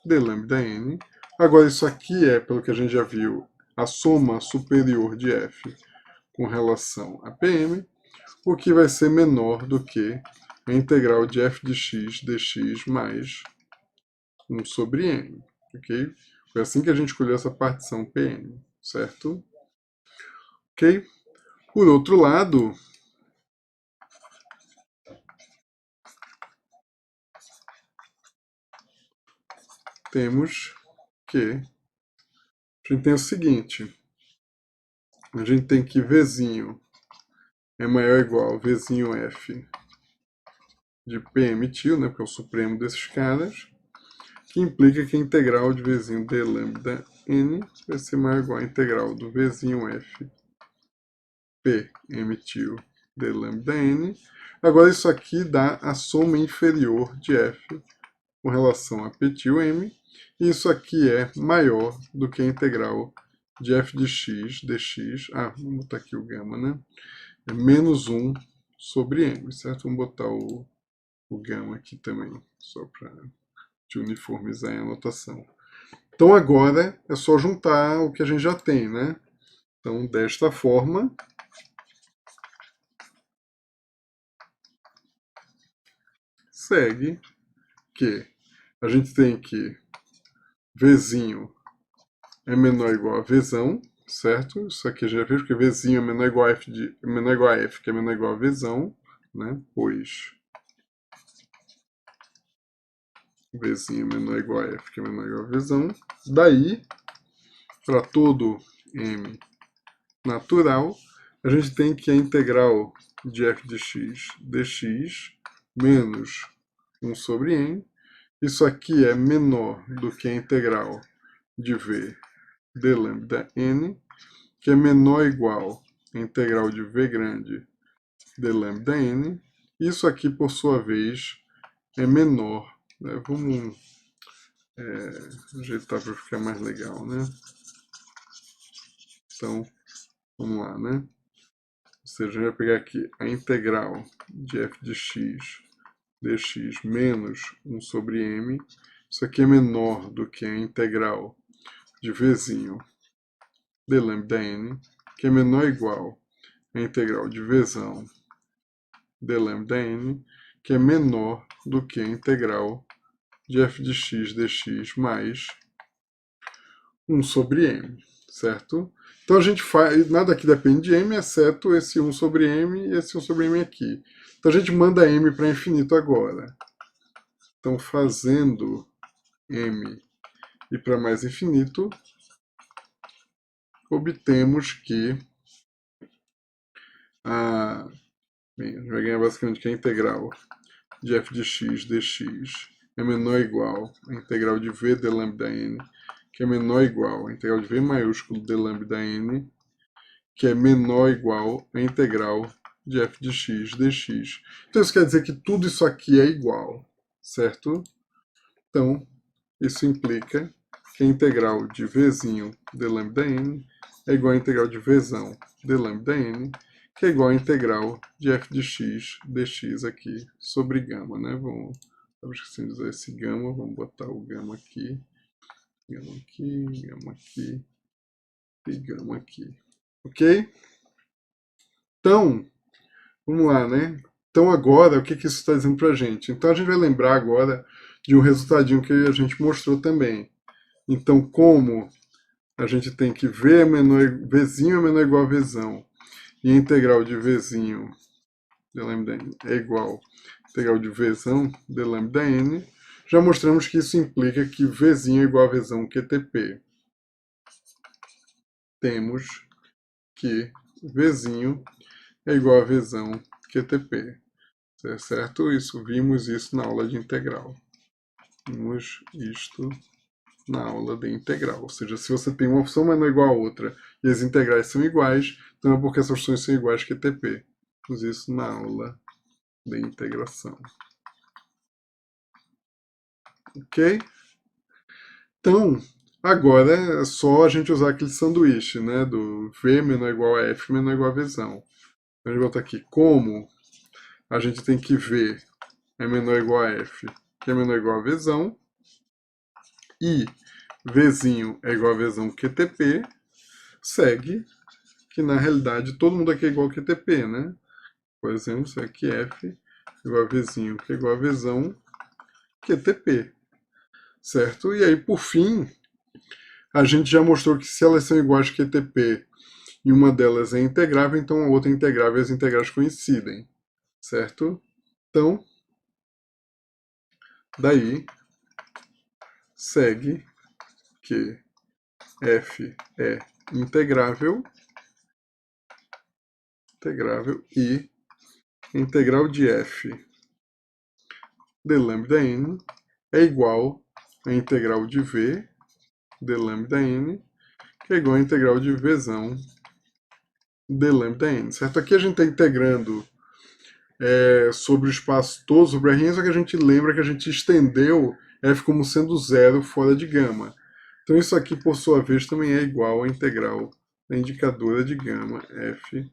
de lambda n. Agora, isso aqui é, pelo que a gente já viu, a soma superior de f com relação a pm, o que vai ser menor do que a integral de f de x dx mais 1 sobre n, ok? Foi assim que a gente escolheu essa partição pm, certo? Ok? Por outro lado, temos que a gente tem o seguinte, a gente tem que Vzinho é maior ou igual a Vzinho F de PM til, né, porque é o supremo desses caras, que implica que a integral de Vzinho de lambda n vai ser maior ou igual a integral do Vzinho F PM til de lambda n. Agora isso aqui dá a soma inferior de F com relação a P til M, e isso aqui é maior do que a integral de f de x dx, vamos botar aqui o gama, né? É menos 1 sobre m, certo? Vamos botar o gama aqui também, só para te uniformizar a anotação. Então agora é só juntar o que a gente já tem, né? Então, desta forma, segue que a gente tem que Vzinho é menor ou igual a Vzão, certo? Isso aqui já fez, porque Vzinho é menor ou igual a F, menor ou igual a F, que é menor ou igual a Vzão, né? Pois Vzinho é menor ou igual a F, que é menor ou igual a Vzão. Daí, para todo M natural, a gente tem que a integral de f de x dx menos 1 sobre n. isso aqui é menor do que a integral de v d lambda n, que é menor ou igual a integral de v grande d lambda n. Isso aqui, por sua vez, é menor, né? Vamos ajeitar para ficar mais legal, né? Então, vamos lá, né? Ou seja, a gente vai pegar aqui a integral de f de x dx menos 1 sobre m. Isso aqui é menor do que a integral de vzinho d lambda n, que é menor ou igual a integral de vzão d lambda n, que é menor do que a integral de f de x dx mais 1 sobre m, certo? Então a gente faz, nada aqui depende de m, exceto esse 1 sobre m e esse 1 sobre m aqui. Então a gente manda m para infinito agora. Então fazendo m e para mais infinito, obtemos que a gente vai ganhar basicamente que a integral de f de x dx é menor ou igual a integral de v d lambda n, que é menor ou igual a integral de v maiúsculo d lambda n, que é menor ou igual a integral de f de x dx. Então isso quer dizer que tudo isso aqui é igual, certo? Então, isso implica que a integral de vzinho d lambda n é igual a integral de vzão d lambda n, que é igual a integral de f de x dx aqui sobre gama, né? Vamos, estava esquecendo de usar esse gama, vamos botar o gama aqui e gama aqui, ok? Então, vamos lá, né? Então agora, o que isso está dizendo para a gente? Então a gente vai lembrar agora de um resultadinho que a gente mostrou também. Então, como a gente tem que v vzinho é menor ou igual a vzão, e a integral de vzinho d lambda n é igual a integral de vzão d lambda n, já mostramos que isso implica que vzinho é igual a vzão QTP. Temos que vzinho é igual a vzão QTP. Certo? Vimos isso na aula de integral. Vimos isto na aula de integral. Ou seja, se você tem uma função menor ou igual a outra e as integrais são iguais, então é porque essas funções são iguais que QTP. Vimos isso na aula de integração. Ok? Então, agora é só a gente usar aquele sanduíche, né? Do V menor ou igual a F menor ou igual a Vzão. Então a gente bota aqui como a gente tem que V é menor ou igual a F, que é menor ou igual a Vzão, e Vzinho é igual a Vzão QTP, segue que na realidade todo mundo aqui é igual a QTP, né? Por exemplo, isso aqui F igual a Vzinho, que é igual a Vzão QTP, certo? E aí, por fim, a gente já mostrou que se elas são iguais a QTP e uma delas é integrável, então a outra é integrável e as integrais coincidem, certo? Então, daí segue que f é integrável e a integral de f d lambda n é igual à integral de v d lambda n, que é igual à integral de vzão d lambda n, certo? Aqui a gente está integrando sobre o espaço todo, sobre a R, só que a gente lembra que a gente estendeu f como sendo zero fora de gama. Então isso aqui, por sua vez, também é igual à integral da indicadora de gama f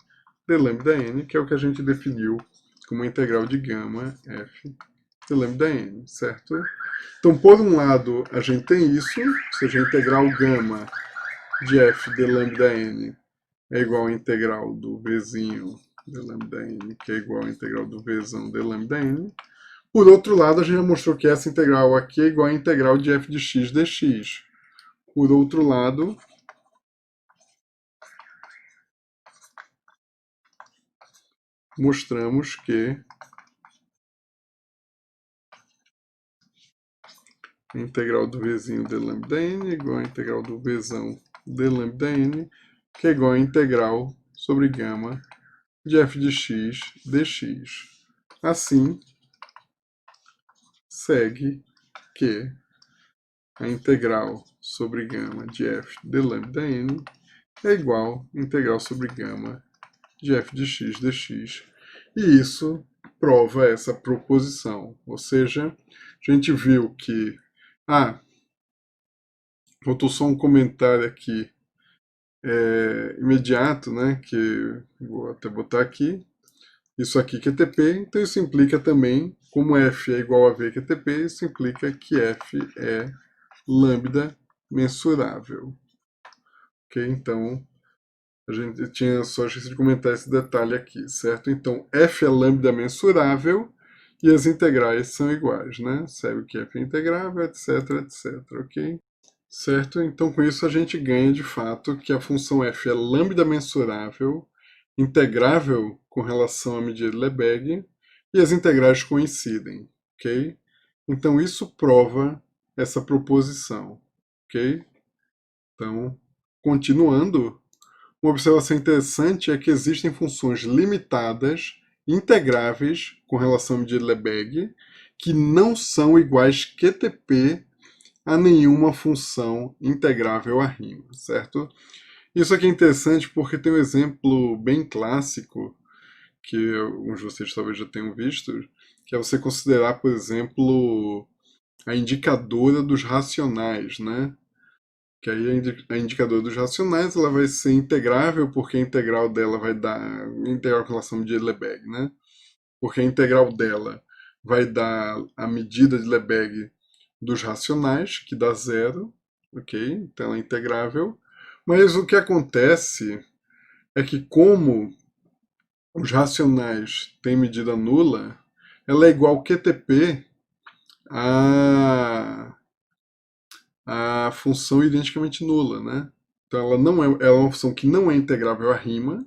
d lambda n, que é o que a gente definiu como integral de gama f d lambda n, certo? Então, por um lado, a gente tem isso, ou seja, a integral gama de f d lambda n é igual à integral do vzinho d lambda n, que é igual à integral do vzão d lambda n. Por outro lado, a gente já mostrou que essa integral aqui é igual à integral de f de x dx. Por outro lado, mostramos que a integral do vzinho d lambda n é igual à integral do vzão d lambda n, que é igual à integral sobre gama de f de x dx. Assim, segue que a integral sobre gama de f de lambda n é igual a integral sobre gama de f de x dx. E isso prova essa proposição. Ou seja, a gente viu que... faltou só um comentário aqui imediato, né? Que vou até botar aqui. Isso aqui que é TP, então isso implica também, como f é igual a v que é TP, isso implica que f é lambda mensurável. Ok? Então, a gente tinha só esquecido de comentar esse detalhe aqui, certo? Então, f é lambda mensurável e as integrais são iguais, né? Sabe que f é integrável, etc, etc, ok? Certo? Então, com isso a gente ganha de fato que a função f é lambda mensurável, integrável com relação à medida de Lebesgue, e as integrais coincidem, ok? Então, isso prova essa proposição, ok? Então, continuando, uma observação interessante é que existem funções limitadas, integráveis com relação à medida de Lebesgue, que não são iguais QTP a nenhuma função integrável à rima, certo? Isso aqui é interessante porque tem um exemplo bem clássico, que alguns de vocês talvez já tenham visto, que é você considerar, por exemplo, a indicadora dos racionais, né? Que aí a indicadora dos racionais ela vai ser integrável, porque a integral dela vai dar integral com relação de Lebesgue, né? Porque a integral dela vai dar a medida de Lebesgue dos racionais, que dá zero, ok? Então ela é integrável. Mas o que acontece é que como os racionais têm medida nula, ela é igual QTP a função identicamente nula, né? Então ela não é uma função que não é integrável à rima,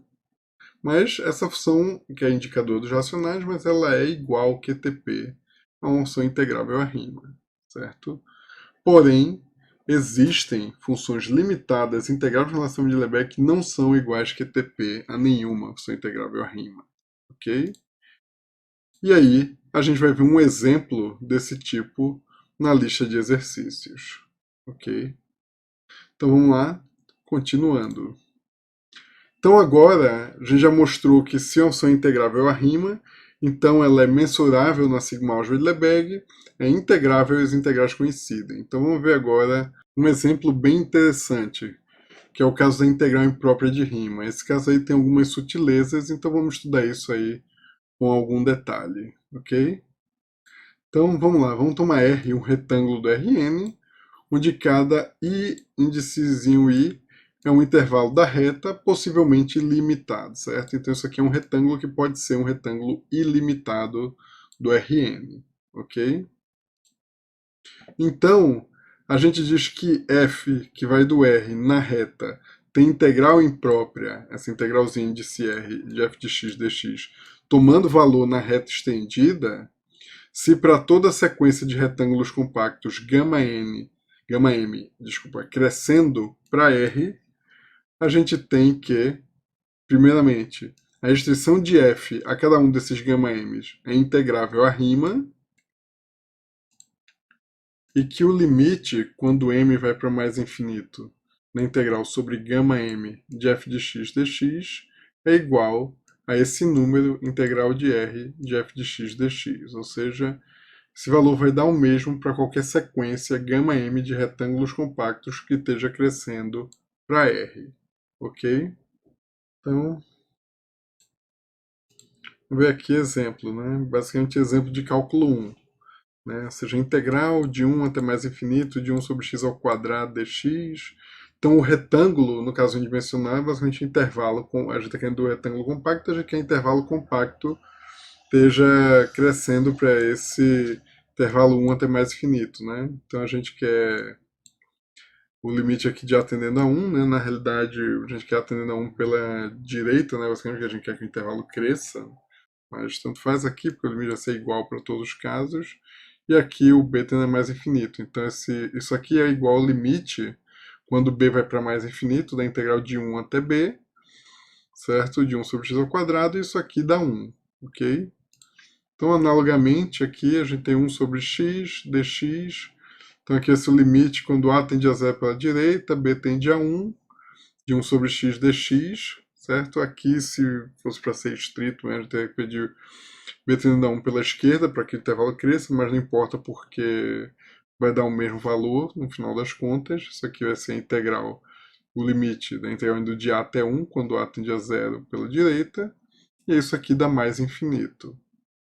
mas essa função que é indicador dos racionais, mas ela é igual QTP a uma função integrável à rima, certo? Porém, existem funções limitadas integráveis em relação de Lebesgue que não são iguais QTP a nenhuma função integrável à rima, ok? E aí, a gente vai ver um exemplo desse tipo na lista de exercícios, ok? Então vamos lá, continuando. Então agora a gente já mostrou que se uma função é integrável à rima, então ela é mensurável na sigma-álgebra de Lebesgue, é integrável e as integrais coincidem. Então vamos ver agora um exemplo bem interessante, que é o caso da integral imprópria de rima. Esse caso aí tem algumas sutilezas, então vamos estudar isso aí com algum detalhe, ok? Então vamos lá, vamos tomar R, um retângulo do Rn, onde cada índicezinho i é um intervalo da reta, possivelmente ilimitado, certo? Então isso aqui é um retângulo que pode ser um retângulo ilimitado do Rn, ok? Então, a gente diz que f, que vai do R na reta, tem integral imprópria, essa integralzinha de R de f de x dx, tomando valor na reta estendida, se para toda a sequência de retângulos compactos m, desculpa, crescendo para R, a gente tem que, primeiramente, a restrição de f a cada um desses m's é integrável à rima, e que o limite, quando m vai para mais infinito, na integral sobre m de f de x dx, é igual a esse número integral de r de f de x dx. Ou seja, esse valor vai dar o mesmo para qualquer sequência m de retângulos compactos que esteja crescendo para r. Ok? Então, vamos ver aqui exemplo, né? Basicamente exemplo de cálculo 1. Né? Ou seja, integral de 1 até mais infinito de 1 sobre x ao quadrado dx. Então o retângulo, no caso unidimensional, é basicamente intervalo. A gente está querendo o retângulo compacto, a gente quer intervalo compacto esteja crescendo para esse intervalo 1 até mais infinito. Né? Então a gente quer o limite aqui de atendendo a 1, né? Na realidade a gente quer atendendo a 1 pela direita, né? Basicamente a gente quer que o intervalo cresça. Mas tanto faz aqui, porque o limite vai ser igual para todos os casos. E aqui o b tende a mais infinito. Então isso aqui é igual ao limite, quando b vai para mais infinito, da integral de 1 até b, certo? De 1 sobre x ao quadrado, e isso aqui dá 1, ok? Então, analogamente, aqui a gente tem 1 sobre x dx, Então aqui esse é o limite quando A tende a zero pela direita, B tende a 1, de 1 sobre x dx, certo? Aqui, se fosse para ser estrito, a gente teria que pedir B tendendo a 1 pela esquerda para que o intervalo cresça, mas não importa porque vai dar o mesmo valor no final das contas. Isso aqui vai ser a integral, o limite da integral indo de A até 1, quando A tende a zero pela direita. E isso aqui dá mais infinito,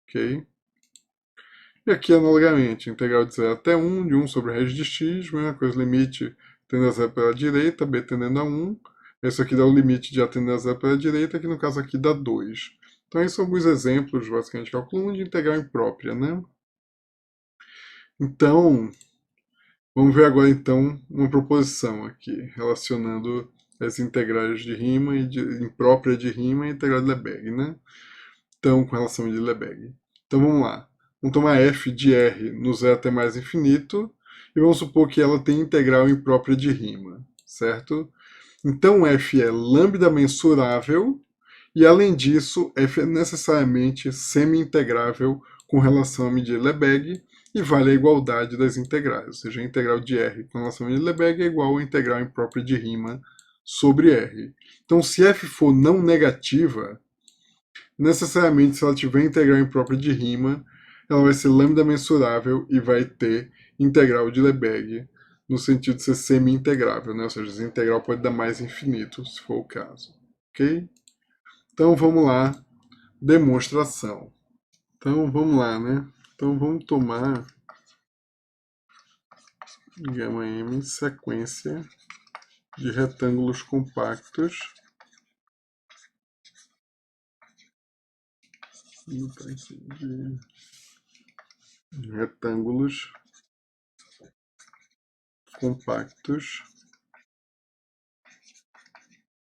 ok? E aqui, analogamente, integral de 0 até 1, de 1 sobre a raiz de x, mesma coisa, limite tendendo a 0 pela direita, b tendendo a 1. Isso aqui dá o limite de a tendendo a 0 pela direita, que no caso aqui dá 2. Então, esses são alguns exemplos, basicamente, de cálculo 1 de integral imprópria, né? Então, vamos ver agora, então, uma proposição aqui, relacionando as integrais de Riemann e imprópria de Riemann e integral de Lebesgue, né? Então, com relação de Lebesgue. Então, vamos lá. Vamos tomar f de r no 0 até mais infinito e vamos supor que ela tem integral imprópria de Riemann, certo? Então, f é lambda mensurável e, além disso, f é necessariamente semi-integrável com relação à medida de Lebesgue e vale a igualdade das integrais, ou seja, a integral de r com relação à medida de Lebesgue é igual à integral imprópria de Riemann sobre r. Então, se f for não negativa, necessariamente, se ela tiver integral imprópria de Riemann, ela vai ser lambda mensurável e vai ter integral de Lebesgue, no sentido de ser semi-integrável, né? Ou seja, essa integral pode dar mais infinito, se for o caso. Ok? Então, vamos lá. Demonstração. Então, vamos lá, né? Então, vamos tomar gama m sequência de retângulos compactos. De retângulos compactos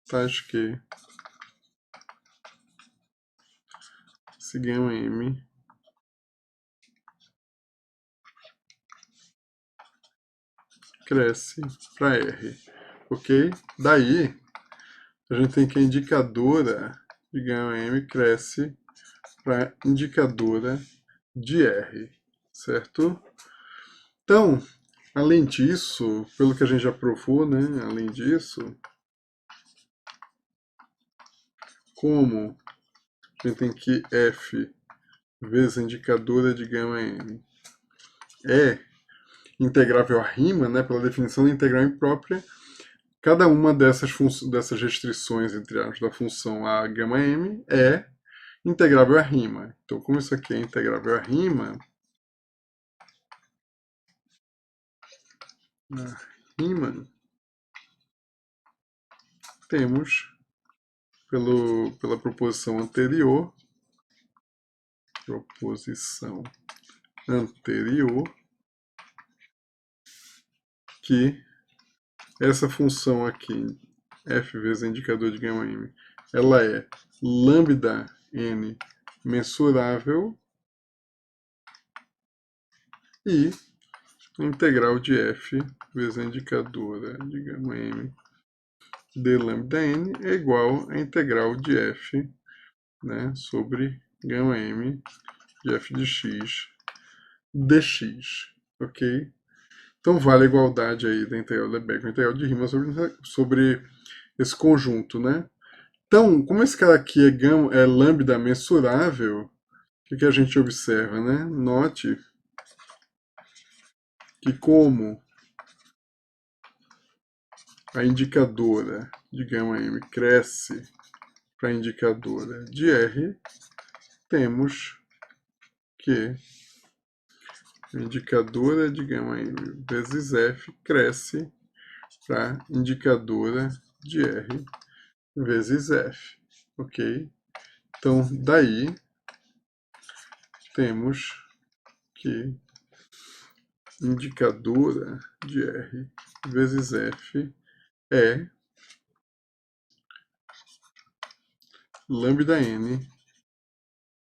tais que esse gama m cresce para R, ok? Daí, a gente tem que a indicadora de gama M cresce para indicadora de R, certo? Então, além disso, pelo que a gente já provou, né? Além disso, como a gente tem que F vezes a indicadora de gama M é integrável a Riemann, né? Pela definição da integral imprópria, cada uma dessas restrições, entre aspas, da função a gama m é integrável a Riemann. Então, como isso aqui é integrável a Riemann, temos, pela proposição anterior, que essa função aqui, f vezes indicador de gama m, ela é lambda n mensurável e a integral de f vezes a indicadora de gama m de lambda n é igual à integral de f, né, sobre gama m de f de x dx, ok? Então vale a igualdade aí da integral de Lebesgue com a integral de Riemann sobre esse conjunto, né? Então, como esse cara aqui é lambda mensurável, o que a gente observa, né? Note que como a indicadora de gama m cresce para a indicadora de R, temos que a indicadora de gama m vezes f cresce para a indicadora de R vezes f, ok? Então, daí, temos que indicadora de R vezes f é lambda n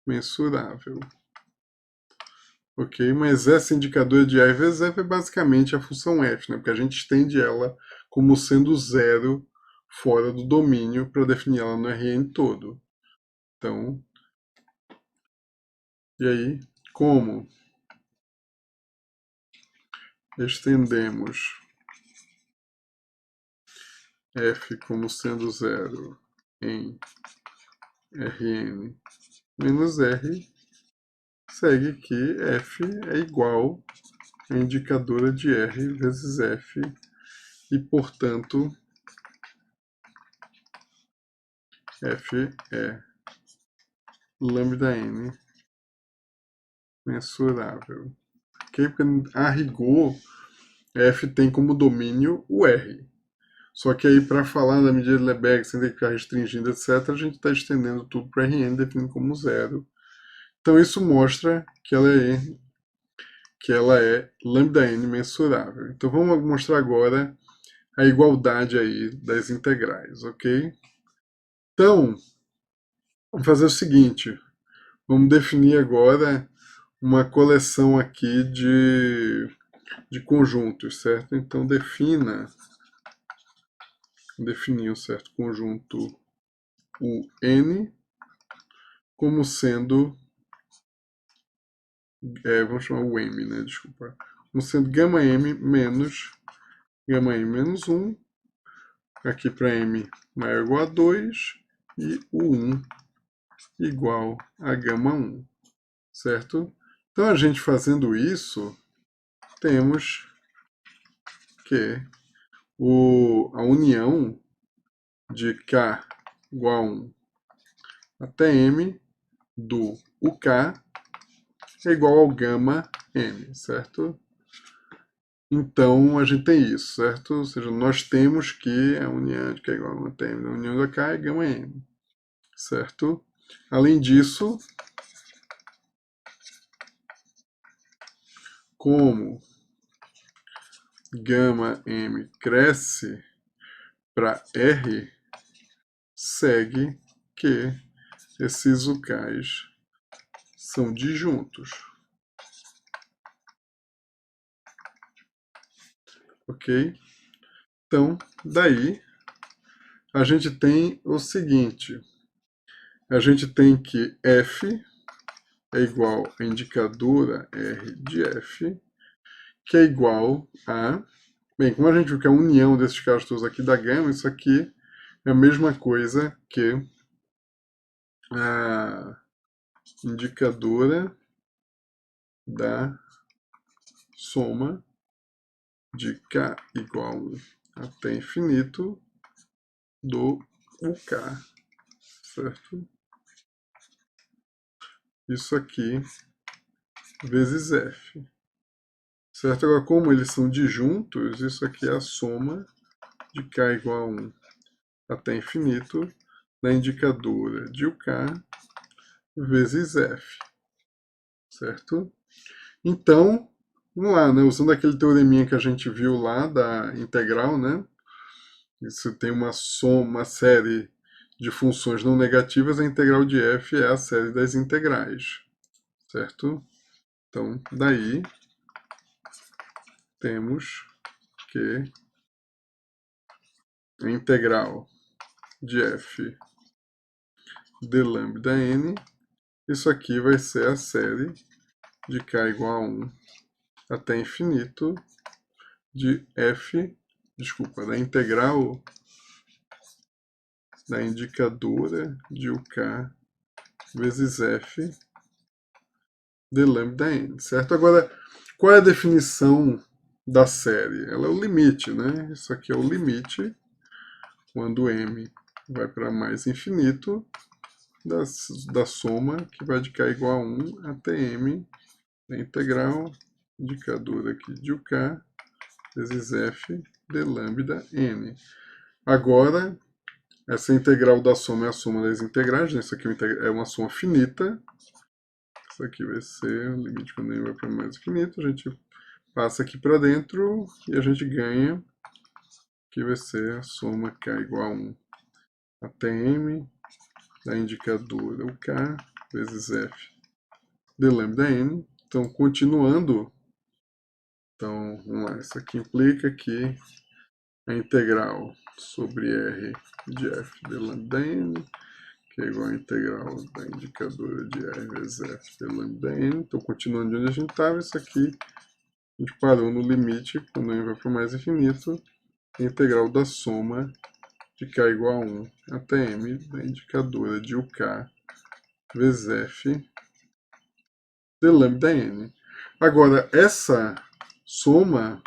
mensurável. Ok? Mas essa indicadora de R vezes f é basicamente a função f, né? Porque a gente estende ela como sendo zero fora do domínio para definir ela no Rn todo. Então, e aí, como estendemos f como sendo zero em Rn menos R, segue que f é igual à indicadora de R vezes f, e, portanto, f é lambda n mensurável. Okay? Porque, a rigor, f tem como domínio o R. Só que aí, para falar da medida de Lebesgue, sem ter que ficar restringindo, etc., a gente está estendendo tudo para Rn, definindo como zero. Então, isso mostra que ela é lambda n mensurável. Então, vamos mostrar agora a igualdade aí das integrais, ok? Então, vamos fazer o seguinte. Vamos definir agora uma coleção aqui de conjuntos, certo? Então, definir um certo conjunto o n como sendo, vamos chamar o m, né? Desculpa. Como sendo gama m menos 1, aqui para m maior ou igual a 2, e o 1 igual a gama 1, certo? Então, a gente fazendo isso, temos que a união de k igual a 1 até m do UK é igual ao gama m, certo? Então, a gente tem isso, certo? Ou seja, nós temos que a união de k igual a 1 até m da união da k é gama m, certo? Além disso, como gama m cresce para R, segue que esses UKs são disjuntos. Ok? Então, daí, a gente tem o seguinte. A gente tem que F é igual a indicadora R de F, que é igual a... Bem, como a gente viu que a união desses caras todos aqui dá gama, isso aqui é a mesma coisa que a indicadora da soma de k igual a 1 até infinito do UK, certo? Isso aqui vezes f, certo? Agora, como eles são disjuntos, isso aqui é a soma de k igual a 1 até infinito da indicadora de UK vezes f, certo? Então, vamos lá, né? Usando aquele teoreminha que a gente viu lá da integral, né? Isso tem uma soma, uma série de funções não negativas, a integral de f é a série das integrais, certo? Então, daí temos que a integral de f de lambda n, isso aqui vai ser a série de k igual a 1 até infinito de f, desculpa, da integral da indicadora de UK vezes f de lambda n, certo? Agora, qual é a definição da série? Ela é o limite, né? Isso aqui é o limite quando m vai para mais infinito da soma que vai de k igual a 1 até m da integral indicadora aqui de UK vezes f de lambda n. Agora, essa integral da soma é a soma das integrais, né? Isso aqui é uma soma finita. Isso aqui vai ser o limite quando n vai para mais infinito. A gente passa aqui para dentro e a gente ganha que vai ser a soma k igual a 1 até m da indicadora UK vezes f de lambda n. Então, continuando, então, vamos lá, isso aqui implica que a integral sobre R de f de lambda n, que é igual a integral da indicadora de R vezes f de lambda n. Então, continuando de onde a gente estava, isso aqui A gente parou no limite, quando n vai para o mais infinito, a integral da soma de k igual a 1 até m da indicadora de UK vezes f de lambda n. Agora, essa soma,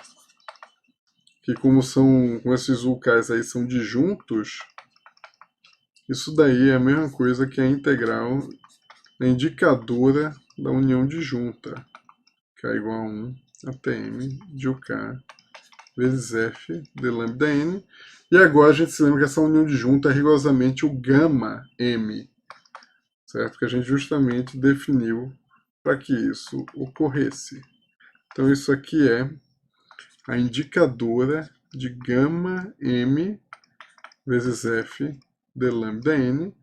que como esses UKs aí são disjuntos, isso daí é a mesma coisa que a integral da indicadora da união disjunta, k igual a 1 até m de UK vezes f de lambda n. E agora a gente se lembra que essa união disjunta é rigorosamente o gama m, certo? Que a gente justamente definiu para que isso ocorresse. Então isso aqui é a indicadora de gama m vezes f de lambda n.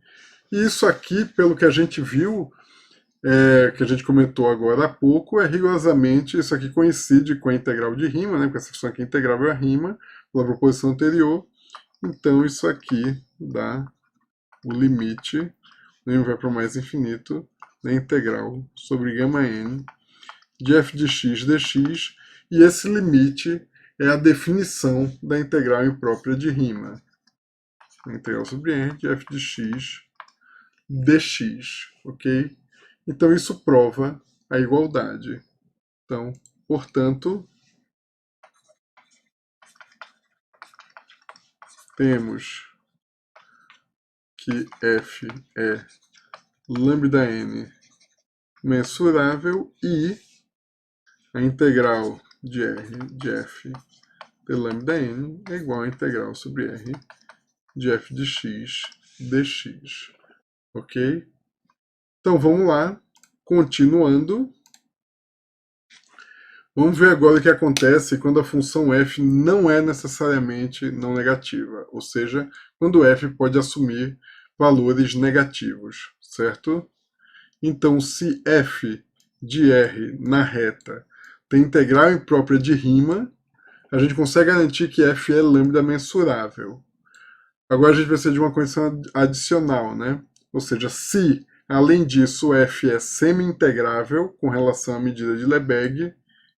E isso aqui, pelo que a gente viu, que a gente comentou agora há pouco, é rigorosamente, isso aqui coincide com a integral de Riemann, né? Porque essa função aqui integrável é a Riemann, pela proposição anterior. Então isso aqui dá o limite, n vai para o mais infinito, da integral sobre gama n de f de x dx, e esse limite é a definição da integral imprópria de Riemann. A integral sobre r de f de x dx, ok? Então isso prova a igualdade. Então, portanto, temos que f é lambda n mensurável e a integral de r de f de lambda n é igual à integral sobre r de f de x dx. Ok? Então vamos lá, continuando. Vamos ver agora o que acontece quando a função f não é necessariamente não negativa, ou seja, quando f pode assumir valores negativos, certo? Então, se f de r na reta tem integral imprópria de Riemann, a gente consegue garantir que f é lambda mensurável. Agora a gente precisa de uma condição adicional, né? Ou seja, se, além disso, f é semi-integrável com relação à medida de Lebesgue,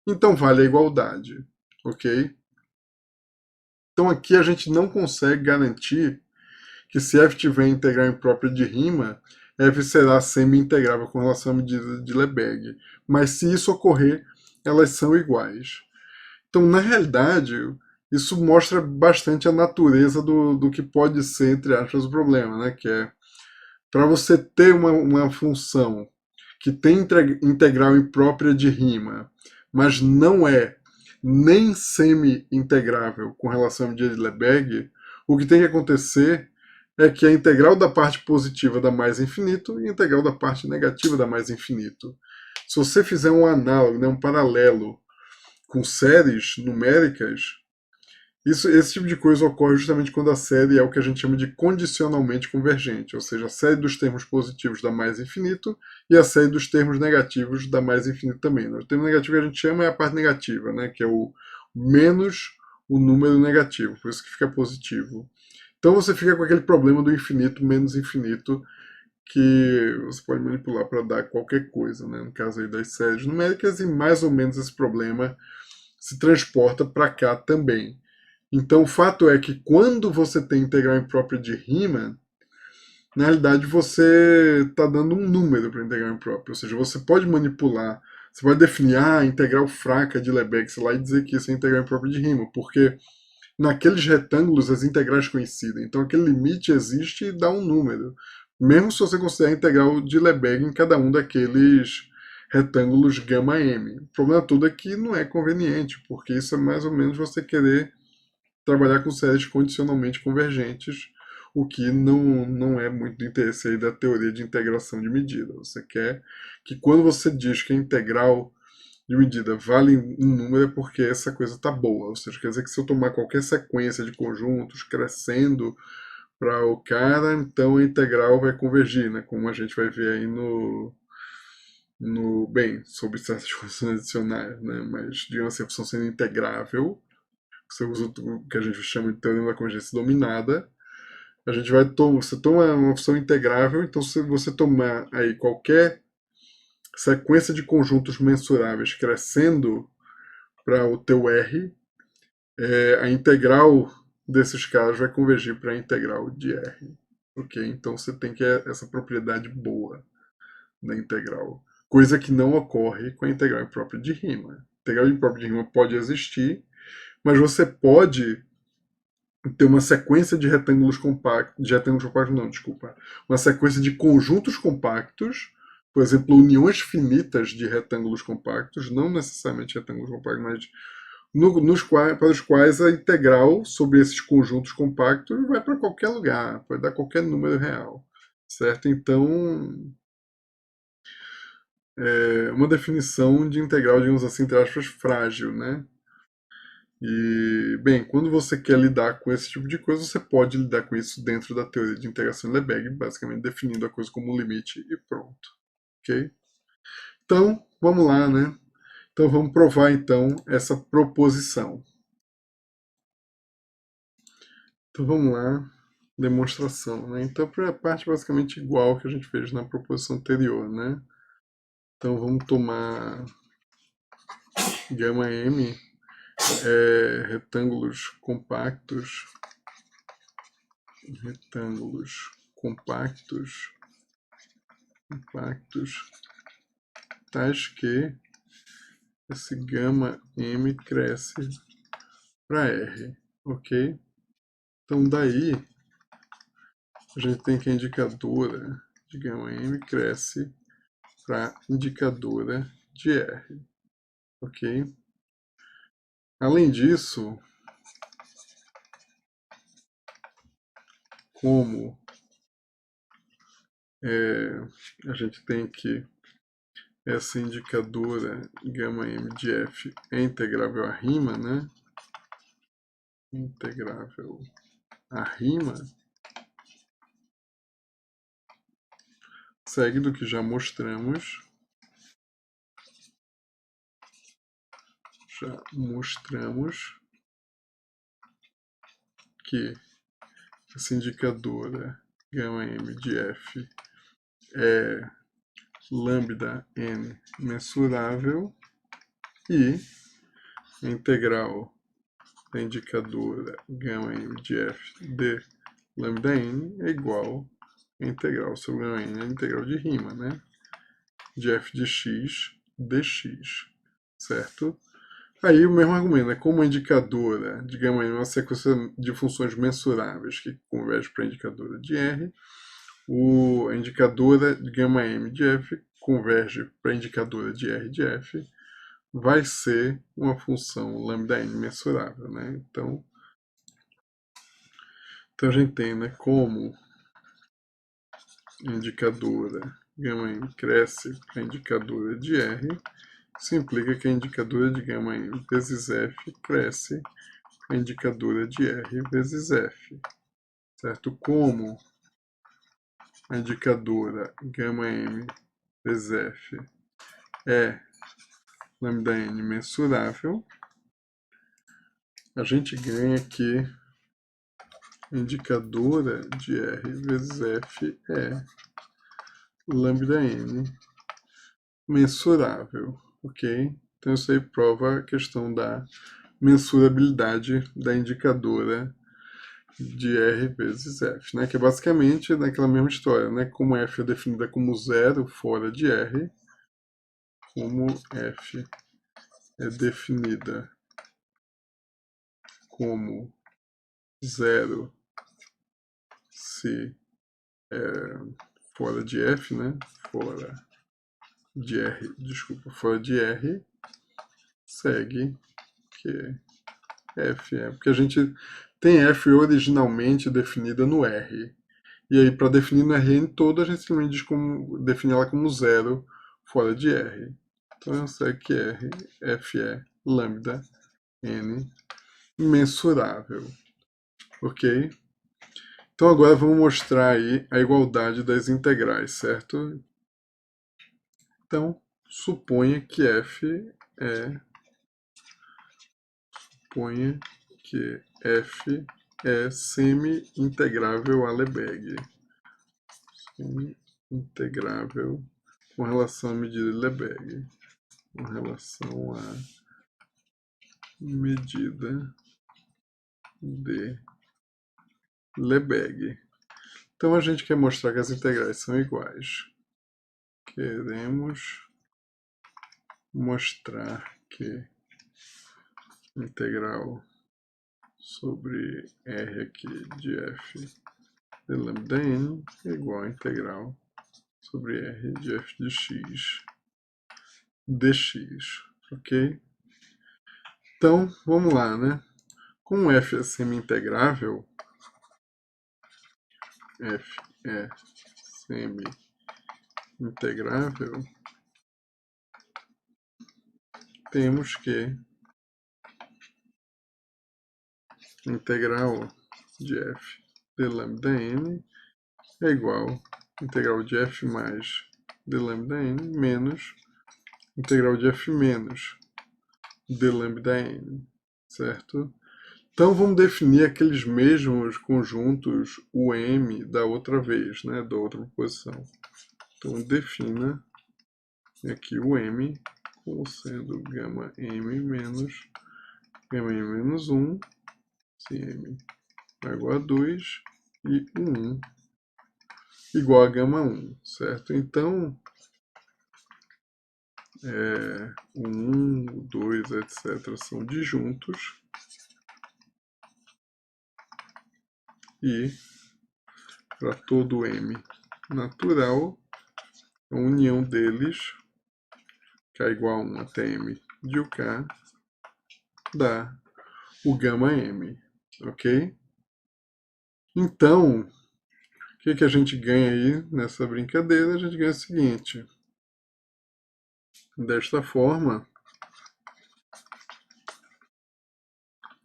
então vale a igualdade, ok? Então aqui a gente não consegue garantir que se f tiver integral imprópria de Riemann, f será semi-integrável com relação à medida de Lebesgue. Mas se isso ocorrer, elas são iguais. Então, na realidade, isso mostra bastante a natureza do que pode ser, entre aspas, o problema, né? Que é, para você ter uma função que tem integral imprópria de Riemann, mas não é nem semi-integrável com relação à medida de Lebesgue, o que tem que acontecer é que a integral da parte positiva dá mais infinito e a integral da parte negativa dá mais infinito. Se você fizer um análogo, né, um paralelo com séries numéricas, esse tipo de coisa ocorre justamente quando a série é o que a gente chama de condicionalmente convergente, ou seja, a série dos termos positivos dá mais infinito e a série dos termos negativos dá mais infinito também. O termo negativo que a gente chama é a parte negativa, né, que é o menos o número negativo, por isso que fica positivo. Então você fica com aquele problema do infinito menos infinito que você pode manipular para dar qualquer coisa, né? No caso aí das séries numéricas, e mais ou menos esse problema se transporta para cá também. Então o fato é que quando você tem integral imprópria de Riemann, na realidade você está dando um número para a integral imprópria, ou seja, você pode manipular, você pode definir a integral fraca de Lebesgue, sei lá, e dizer que isso é integral imprópria de Riemann, porque naqueles retângulos as integrais coincidem. Então aquele limite existe e dá um número. Mesmo se você considerar a integral de Lebesgue em cada um daqueles retângulos gama m. O problema todo é que não é conveniente, porque isso é mais ou menos você querer trabalhar com séries condicionalmente convergentes, o que não é muito do interesse aí da teoria de integração de medida. Você quer que quando você diz que a integral de medida vale um número é porque essa coisa está boa. Ou seja, quer dizer que se eu tomar qualquer sequência de conjuntos crescendo para o cara, então a integral vai convergir, né? Como a gente vai ver aí bem, sobre certas condições adicionais, né? Mas, digamos assim, a função sendo integrável, você usa o que a gente chama de teorema da convergência dominada, a gente vai você toma uma função integrável, então se você tomar aí qualquer sequência de conjuntos mensuráveis crescendo para o teu R, a integral desses caras vai convergir para a integral de R. Ok? Então você tem que essa propriedade boa da integral. Coisa que não ocorre com a integral imprópria de rima. A integral imprópria de rima pode existir, mas você pode ter uma sequência de retângulos compactos, uma sequência de conjuntos compactos, por exemplo, uniões finitas de retângulos compactos, não necessariamente retângulos compactos, mas para os quais a integral sobre esses conjuntos compactos vai para qualquer lugar, pode dar qualquer número real, certo? Então, é uma definição de integral, digamos assim, entre aspas, frágil, né? E, bem, quando você quer lidar com esse tipo de coisa, você pode lidar com isso dentro da teoria de integração de Lebesgue, basicamente definindo a coisa como um limite e pronto, ok? Então, vamos lá, né? Então, vamos provar, então, essa proposição. Então, vamos lá, demonstração, né? Então, a primeira parte é basicamente igual ao que a gente fez na proposição anterior, né? Então, vamos tomar gama M, retângulos compactos, tais que esse gama M cresce para R, ok? Então daí a gente tem que a indicadora de gama M cresce para indicadora de R, ok? Além disso, como a gente tem que essa indicadora gama M de F é integrável à rima, né? Integrável à rima, segue do que já mostramos. Que essa indicadora gama M de F é lambda n mensurável e a integral da indicadora gama M de F de lambda n é igual a integral sobre gama n, a integral de rima, né? De f de x dx, certo? Aí o mesmo argumento, né? Como a indicadora de gama n é uma sequência de funções mensuráveis que converge para a indicadora de R, a indicadora de gama M de F converge para a indicadora de R de F, vai ser uma função lambda n mensurável, né? Então a gente tem, né, como a indicadora gama M cresce para a indicadora de R, isso implica que a indicadora de gama M vezes F cresce para a indicadora de R vezes F, certo? Como a indicadora gama M vezes F é lambda n mensurável, a gente ganha que a indicadora de R vezes F é lambda n mensurável, ok? Então isso aí prova a questão da mensurabilidade da indicadora de R vezes F, né? Que é basicamente naquela mesma história, né? Como F é definida como zero fora de R, como F é definida como zero se fora de F, né? Fora de R, segue que F é, porque a gente tem F originalmente definida no R. E aí, para definir no Rn todo, a gente simplesmente define ela como zero fora de R. Então, segue que F é lambda n mensurável. Ok? Então, agora vamos mostrar aí a igualdade das integrais, certo? Então, suponha que F é semi-integrável a Lebesgue. Semi-integrável com relação à medida de Lebesgue. Com relação a medida de Lebesgue. Então a gente quer mostrar que as integrais são iguais. Queremos mostrar que integral sobre R aqui de f de lambda n é igual a integral sobre R de f de x dx, ok? Então, vamos lá, né? Como f é semi-integrável, f é semi-integrável, temos que integral de f de lambda n é igual a integral de f mais de lambda n menos integral de f menos de lambda n, certo? Então vamos definir aqueles mesmos conjuntos UM da outra vez, né, da outra proposição. Então defina aqui o M como sendo gama M menos gama M menos 1, se M é igual a 2 e o 1 igual a gama 1, certo? Então, o 1, o 2, etc. são disjuntos e para todo M natural, a união deles, que é igual a 1 até M de UK, dá o gama M, ok? Então, o que a gente ganha aí nessa brincadeira? A gente ganha o seguinte. Desta forma,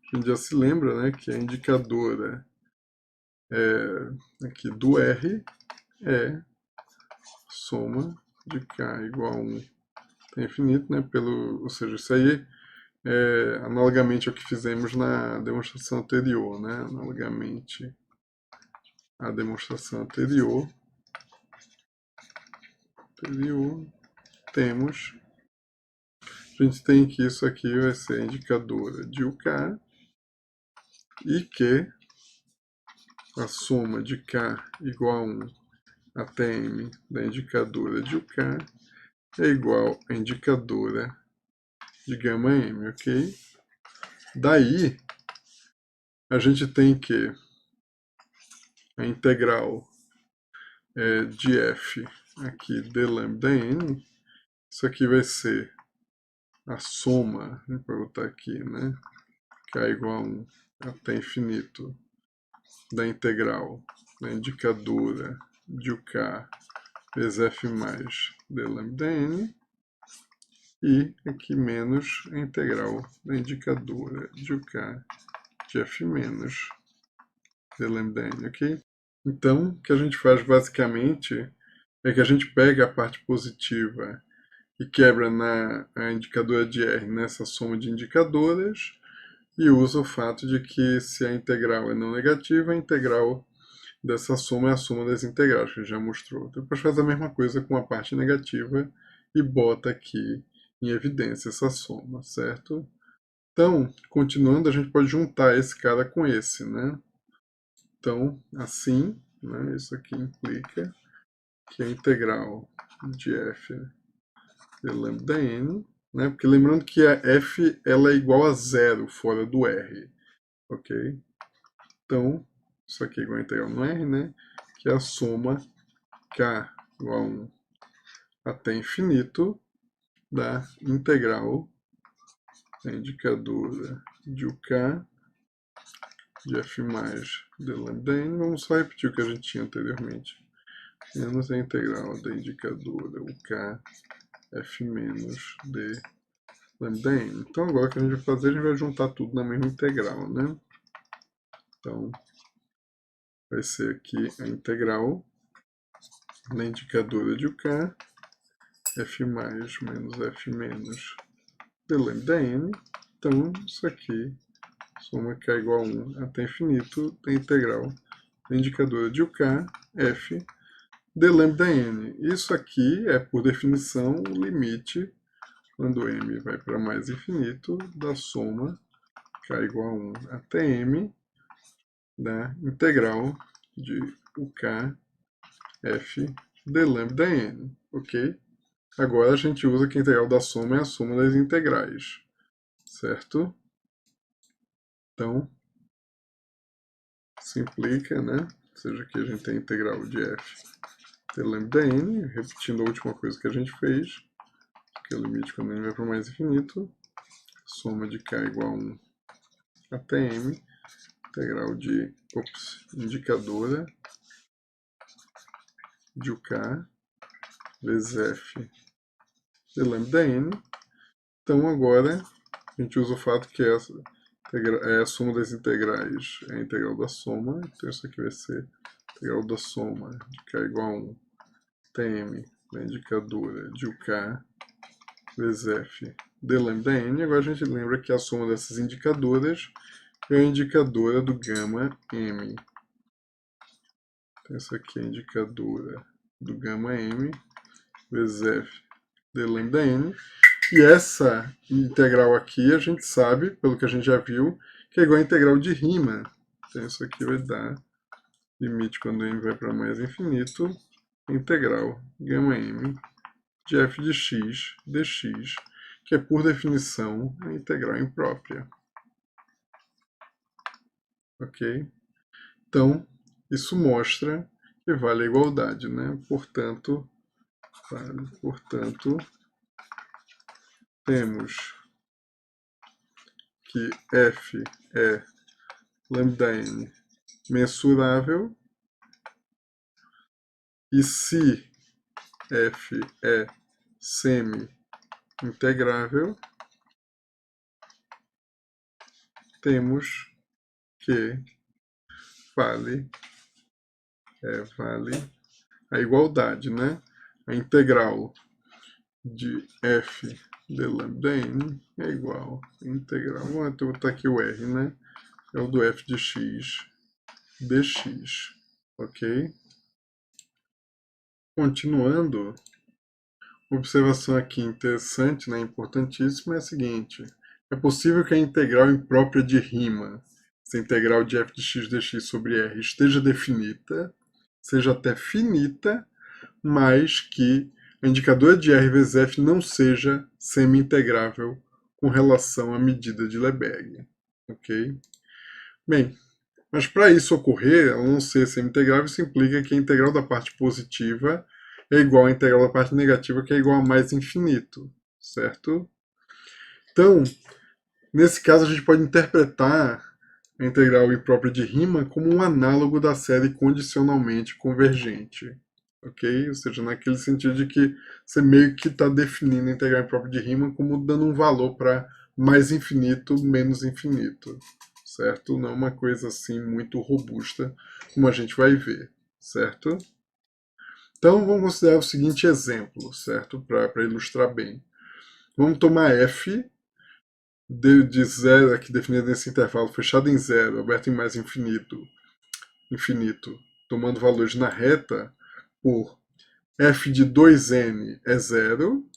a gente já se lembra, né, que a indicadora aqui do R é soma de K igual a 1 até infinito, né, ou seja, isso aí é analogamente ao que fizemos na demonstração anterior, né, analogamente à demonstração anterior, temos, a gente tem que isso aqui vai ser a indicadora de UK e que a soma de K igual a 1 até M da indicadora de UK é igual à indicadora de gama M, ok? Daí, a gente tem que a integral de f aqui de lambda n, isso aqui vai ser a soma, vou botar aqui, né? K é igual a 1 até infinito da integral da indicadora de UK vezes f mais de lambda n e aqui menos a integral da indicadora de UK de f menos de lambda n, ok? Então, o que a gente faz basicamente é que a gente pega a parte positiva e quebra na indicadora de R nessa soma de indicadoras e usa o fato de que se a integral é não negativa, a integral dessa soma é a soma das integrais, que a gente já mostrou. Depois faz a mesma coisa com a parte negativa e bota aqui em evidência essa soma, certo? Então, continuando, a gente pode juntar esse cara com esse, né? Então, assim, né, isso aqui implica que a integral de f de lambda n, né, porque lembrando que a f ela é igual a zero fora do R, ok? Então, isso aqui é igual a integral no R, né, que é a soma k igual a 1 até infinito da integral da indicadora de UK de f mais de lambda n. Vamos só repetir o que a gente tinha anteriormente. Menos a integral da indicadora UK f menos de lambda n. Então agora o que a gente vai fazer, a gente vai juntar tudo na mesma integral, né? Então vai ser aqui a integral na indicadora de UK f mais menos f menos de lambda n. Então isso aqui soma k igual a 1 até infinito da integral da indicadora de UK f de lambda n. Isso aqui é, por definição, o limite, quando m vai para mais infinito, da soma k igual a 1 até m da integral de uk f de lambda n, ok? Agora a gente usa que a integral da soma é a soma das integrais, certo? Então, simplica, né? Ou seja, aqui a gente tem a integral de f de lambda n, repetindo a última coisa que a gente fez, que é o limite quando n vai para o mais infinito, soma de k igual a 1 até m, integral de, indicadora de uk vezes f de lambda n. Então agora a gente usa o fato que essa é a soma das integrais, é a integral da soma, então isso aqui vai ser a integral da soma de k igual a 1 até m da indicadora de uk vezes f de lambda n. Agora a gente lembra que a soma dessas indicadoras é a indicadora do gama m. Então essa aqui é a indicadora do gama m vezes f de lambda n. E essa integral aqui a gente sabe, pelo que a gente já viu, que é igual a integral de Riemann. Então isso aqui vai dar limite quando m vai para mais infinito, integral gama m de f de x dx, que é por definição a integral imprópria. Ok? Então, isso mostra que vale a igualdade, né? Portanto, temos que f é lambda n mensurável, e se f é semi-integrável, temos que vale a igualdade, né? A integral de f de lambda n é igual a integral, vou botar aqui o r, né? É o do f de x dx, ok? Continuando, uma observação aqui interessante, né, importantíssima, é a seguinte: é possível que a integral imprópria de Riemann, essa integral de f de x dx sobre r, esteja definida, seja até finita, mas que a indicadora de r vezes f não seja semi-integrável com relação à medida de Lebesgue, ok? Bem, mas para isso ocorrer, ela não ser semi-integrável, isso implica que a integral da parte positiva é igual à integral da parte negativa, que é igual a mais infinito, certo? Então, nesse caso, a gente pode interpretar a integral imprópria de Riemann como um análogo da série condicionalmente convergente, ok? Ou seja, naquele sentido de que você meio que está definindo a integral imprópria de Riemann como dando um valor para mais infinito, menos infinito, certo? Não é uma coisa assim muito robusta, como a gente vai ver, certo? Então vamos considerar o seguinte exemplo, certo? Para ilustrar bem. Vamos tomar f de zero, aqui definido nesse intervalo fechado em zero, aberto em mais infinito, tomando valores na reta, por f de 2n é zero,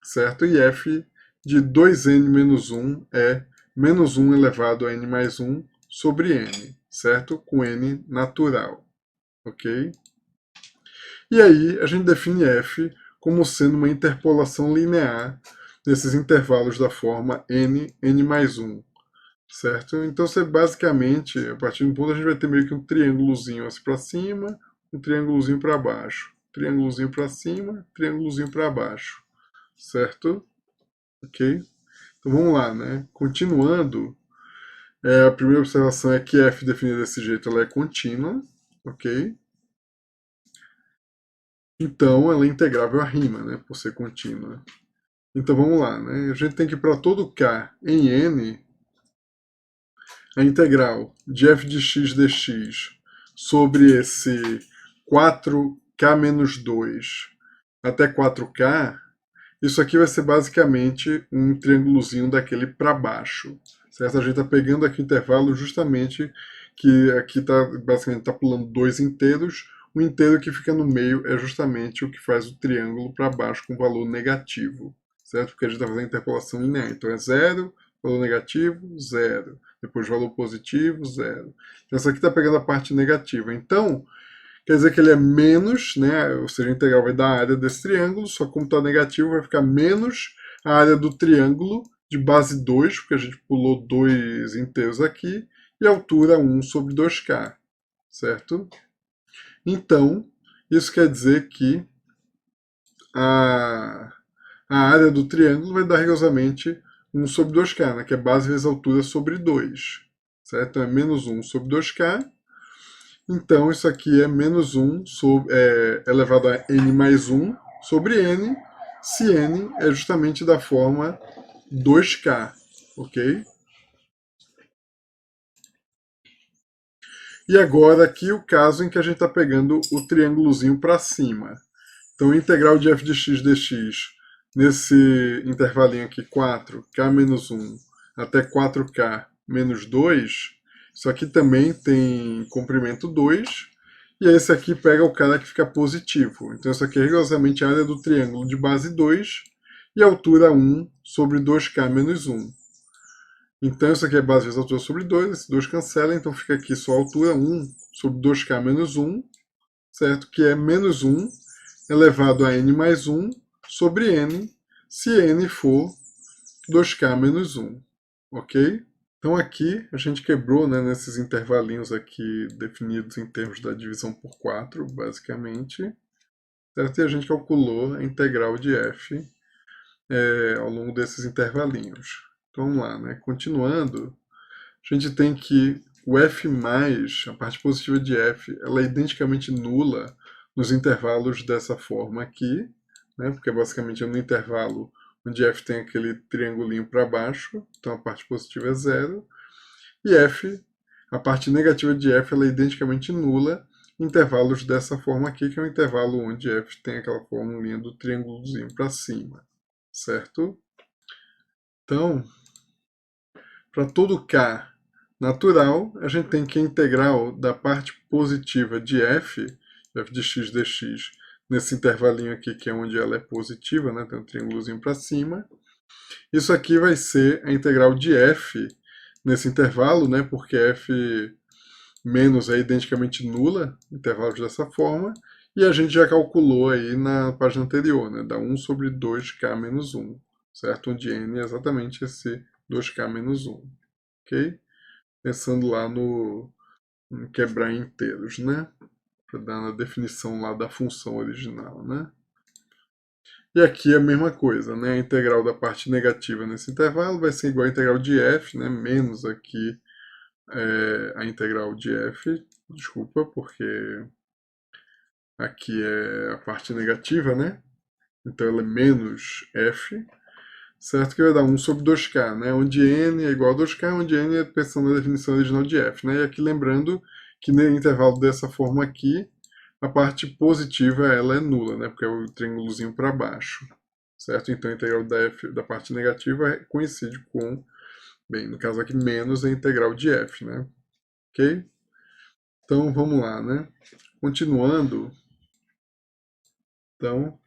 certo? E f de 2n menos 1 é menos 1 elevado a n mais 1 sobre n, certo? Com n natural, ok? E aí a gente define f como sendo uma interpolação linear desses intervalos da forma n mais 1, certo? Então você basicamente, a partir de um ponto, a gente vai ter meio que um triângulozinho assim para cima, um triângulozinho para baixo, triângulozinho para cima, triângulozinho para baixo, certo? Ok? Então vamos lá, né? Continuando, a primeira observação é que f definida desse jeito ela é contínua, ok? Então ela é integrável a Riemann, né? Por ser contínua. Então vamos lá, né? A gente tem que para todo k em n, a integral de f de x dx sobre esse 4k menos 2 até 4k, isso aqui vai ser basicamente um triângulozinho daquele para baixo, certo? A gente está pegando aqui o intervalo justamente que aqui está basicamente tá pulando dois inteiros, o inteiro que fica no meio é justamente o que faz o triângulo para baixo com valor negativo, certo? Porque a gente está fazendo interpolação linear, então é 0, valor negativo, 0. Depois valor positivo, 0. Então, essa aqui está pegando a parte negativa. Então, quer dizer que ele é menos, né? Ou seja, a integral vai dar a área desse triângulo, só que como está negativo, vai ficar menos a área do triângulo de base 2, porque a gente pulou 2 inteiros aqui, e altura 1 sobre 2k, certo? Então, isso quer dizer que a área do triângulo vai dar rigorosamente 1 sobre 2k, né? Que é base vezes altura sobre 2, certo? Então é menos 1 sobre 2k. Então isso aqui é menos 1 elevado a n mais 1 sobre n, se n é justamente da forma 2k, ok? E agora aqui o caso em que a gente está pegando o triângulozinho para cima. Então, a integral de f de x dx nesse intervalinho aqui, 4k menos 1 até 4k menos 2, isso aqui também tem comprimento 2, e esse aqui pega o cara que fica positivo. Então, isso aqui é rigorosamente a área do triângulo de base 2 e altura 1 sobre 2k menos 1. Então, isso aqui é base vezes altura sobre 2, esse 2 cancela, então fica aqui só altura 1 sobre 2k menos 1, certo? Que é menos 1 elevado a n mais 1 sobre n, se n for 2k menos 1, ok? Então aqui a gente quebrou, né, nesses intervalinhos aqui definidos em termos da divisão por 4, basicamente, certo? E a gente calculou a integral de f ao longo desses intervalinhos. Então vamos lá, né? Continuando, a gente tem que o f+, a parte positiva de f, ela é identicamente nula nos intervalos dessa forma aqui, né? Porque basicamente é no intervalo onde f tem aquele triangulinho para baixo, então a parte positiva é 0, e f, a parte negativa de f, ela é identicamente nula em intervalos dessa forma aqui, que é o intervalo onde f tem aquela formulinha do triângulozinho para cima, certo? Então, para todo k natural, a gente tem que a integral da parte positiva de f de x dx, nesse intervalinho aqui, que é onde ela é positiva, né? Tem um triângulozinho para cima. Isso aqui vai ser a integral de f nesse intervalo, né? Porque f menos é identicamente nula, intervalos dessa forma, e a gente já calculou aí na página anterior, né? Dá 1 sobre 2k menos 1, certo? Onde n é exatamente esse 2k menos 1, ok? Pensando lá no quebrar em inteiros, né? Para dar na definição lá da função original, né? E aqui a mesma coisa, né? A integral da parte negativa nesse intervalo vai ser igual à integral de f, né? Menos aqui a integral de f, desculpa, porque aqui é a parte negativa, né? Então ela é menos f, certo? Que vai dar 1 sobre 2k, né? Onde n é igual a 2k, onde n é pensando na definição original de f, né? E aqui lembrando que no intervalo dessa forma aqui, a parte positiva ela é nula, né? Porque é o triângulozinho para baixo, certo? Então a integral da f da parte negativa coincide com, bem, no caso aqui, menos a integral de f, né? Ok? Então vamos lá, né? Continuando, então,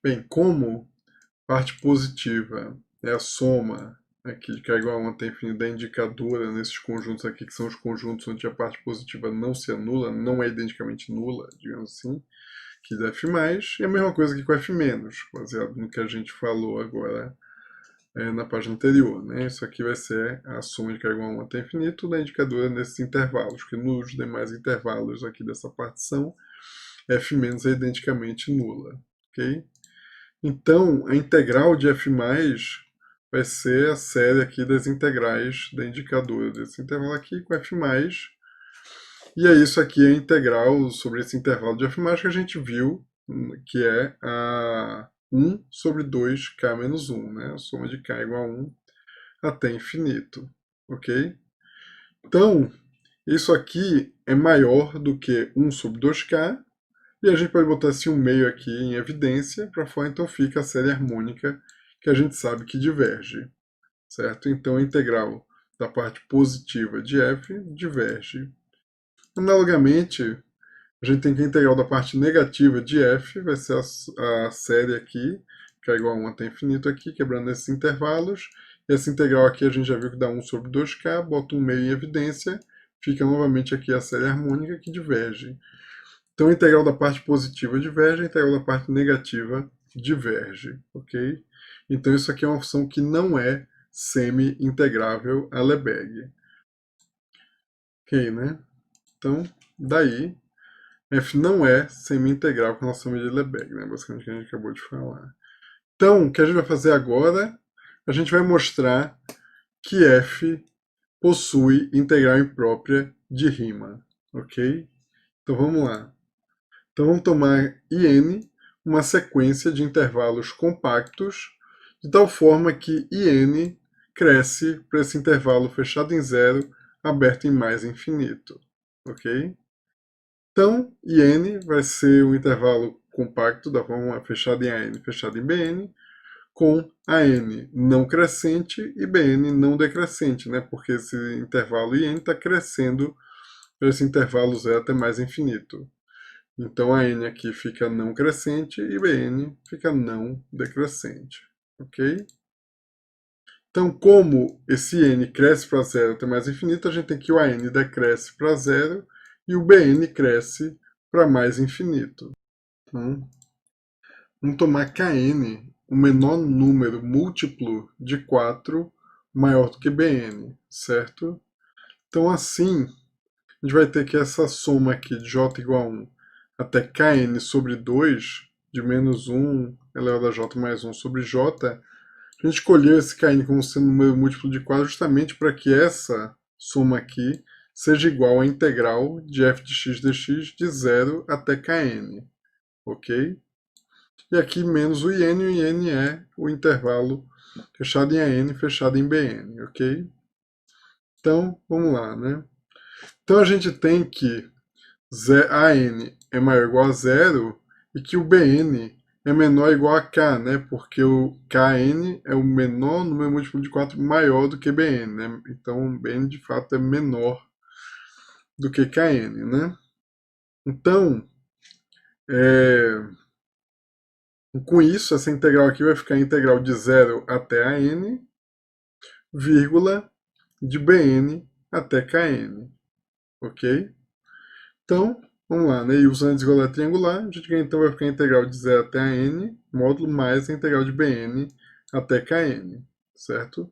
bem, como parte positiva é a soma aqui de k igual a 1 até infinito da indicadora nesses conjuntos aqui, que são os conjuntos onde a parte positiva não se anula, não é identicamente nula, digamos assim, que da f+, e a mesma coisa aqui com f-, baseado no que a gente falou agora na página anterior, né? Isso aqui vai ser a soma de k igual a 1 até infinito da indicadora nesses intervalos, que nos demais intervalos aqui dessa partição, f- é identicamente nula, ok? Então, a integral de f+, vai ser a série aqui das integrais da indicadora desse intervalo aqui com f+. E é isso aqui a integral sobre esse intervalo de f+, que a gente viu, que é a 1 sobre 2k menos 1, né? A soma de k igual a 1 até infinito, ok? Então, isso aqui é maior do que 1 sobre 2k, e a gente pode botar esse 1 meio aqui em evidência, para fora, então fica a série harmônica que a gente sabe que diverge, certo? Então a integral da parte positiva de f diverge. Analogamente, a gente tem que a integral da parte negativa de f vai ser a série aqui k igual a 1 até infinito aqui, quebrando esses intervalos. Essa integral aqui a gente já viu que dá 1 sobre 2k, boto um meio em evidência, fica novamente aqui a série harmônica que diverge. Então a integral da parte positiva diverge, a integral da parte negativa diverge, ok? Então isso aqui é uma função que não é semi-integrável a Lebesgue. Ok, né? Então, daí, f não é semi-integral com relação a de Lebesgue, né? Basicamente o que a gente acabou de falar. Então, o que a gente vai fazer agora, a gente vai mostrar que f possui integral imprópria de Riemann, ok? Então vamos lá. Então vamos tomar IN, uma sequência de intervalos compactos, de tal forma que IN cresce para esse intervalo fechado em zero, aberto em mais infinito, ok? Então, IN vai ser um intervalo compacto da forma fechada em AN, fechado em BN, com AN não crescente e BN não decrescente, né? Porque esse intervalo IN está crescendo para esse intervalo zero até mais infinito. Então a n aqui fica não crescente e bn fica não decrescente, ok? Então, como esse n cresce para zero até mais infinito, a gente tem que o an decresce para zero e o bn cresce para mais infinito. Então, vamos tomar kn, o menor número múltiplo de 4 maior do que bn, certo? Então, assim, a gente vai ter que essa soma aqui de j igual a 1 até kn sobre 2, de menos 1 elevado a j mais 1 sobre j, a gente escolheu esse kn como sendo um número múltiplo de 4 justamente para que essa soma aqui seja igual à integral de f de x dx de 0 até kn, ok? E aqui menos o IN é o intervalo fechado em AN, fechado em BN, ok? Então, vamos lá, né? Então a gente tem que AN é maior ou igual a zero e que o BN é menor ou igual a K, né? Porque o KN é o menor número múltiplo de 4 maior do que BN, né? Então BN de fato é menor do que KN, né? Então, com isso, essa integral aqui vai ficar a integral de 0 até a n, vírgula, de Bn até Kn, ok? Então, vamos lá, né? E usando a desigualdade triangular, a gente então vai ficar a integral de 0 até a n, módulo mais a integral de Bn até Kn, certo?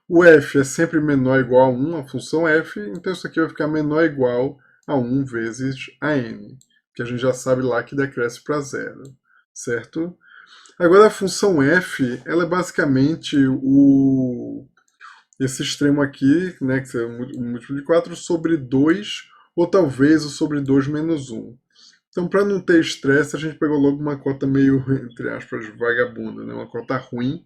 O f é sempre menor ou igual a 1, a função f, então isso aqui vai ficar menor ou igual a 1 vezes a n, que a gente já sabe lá que decresce para zero, certo? Agora a função f, ela é basicamente esse extremo aqui, né, que é o múltiplo de 4 sobre 2, ou talvez o sobre 2 menos 1. Então, para não ter estresse, a gente pegou logo uma cota meio, entre aspas, vagabunda, né? Uma cota ruim,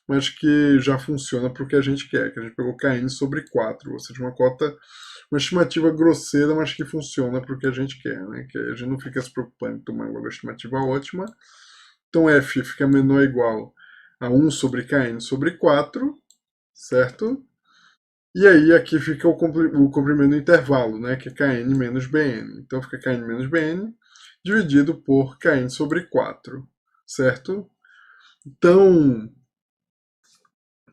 mas que já funciona para o que a gente quer, que a gente pegou kn sobre 4, ou seja, uma cota, uma estimativa grosseira, mas que funciona para o que a gente quer, né? Que a gente não fica se preocupando em tomar logo a estimativa ótima. Então f fica menor ou igual a 1 sobre kn sobre 4, certo? E aí aqui fica o comprimento do intervalo, né, que é kn menos bn. Então fica kn menos bn dividido por kn sobre 4, certo? Então,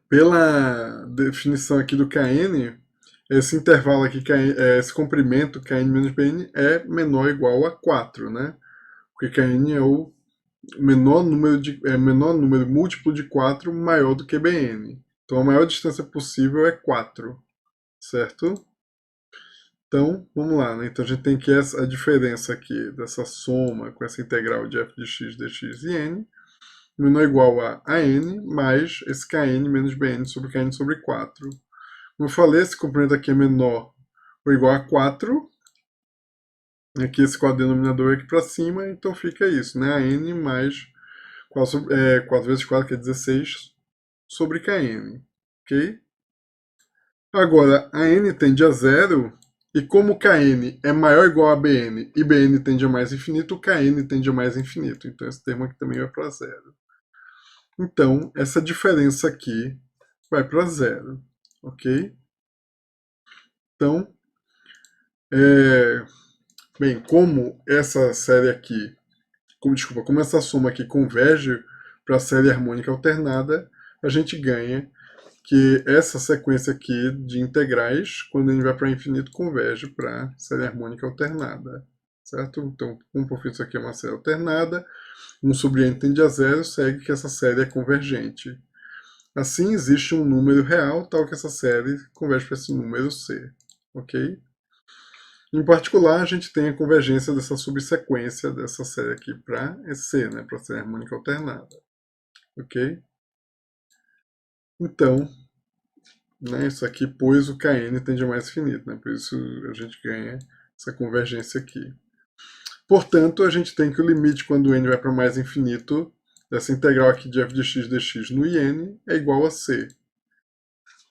pela definição aqui do kn, esse intervalo aqui, esse comprimento kn menos bn é menor ou igual a 4, né? Porque kn é o menor número múltiplo de 4 maior do que bn. Então a maior distância possível é 4, certo? Então, vamos lá, né? Então a gente tem que a diferença aqui dessa soma com essa integral de f de x dx e n menor ou igual a n mais esse kn menos bn sobre kn sobre 4. Como eu falei, esse comprimento aqui é menor ou igual a 4. Aqui esse denominador aqui para cima, então fica isso, né? A n mais 4 vezes 4, que é 16, sobre kn, ok? Agora, a n tende a zero, e como kn é maior ou igual a bn, e bn tende a mais infinito, o kn tende a mais infinito. Então esse termo aqui também vai para zero. Então, essa diferença aqui vai para zero, ok? Então, bem, como essa série aqui, como essa soma aqui converge para a série harmônica alternada, a gente ganha que essa sequência aqui de integrais, quando ele vai para infinito, converge para a série harmônica alternada. Certo? Então, como por fim isso aqui é uma série alternada, 1 sobre n tende a zero, segue que essa série é convergente. Assim, existe um número real, tal que essa série converge para esse número C. Ok? Em particular, a gente tem a convergência dessa subsequência dessa série aqui para C, né, para a série harmônica alternada. Ok? Então, né, isso aqui, pois o Kn tende a mais infinito, né, por isso a gente ganha essa convergência aqui. Portanto, a gente tem que o limite quando n vai para mais infinito dessa integral aqui de f de x dx no in é igual a c.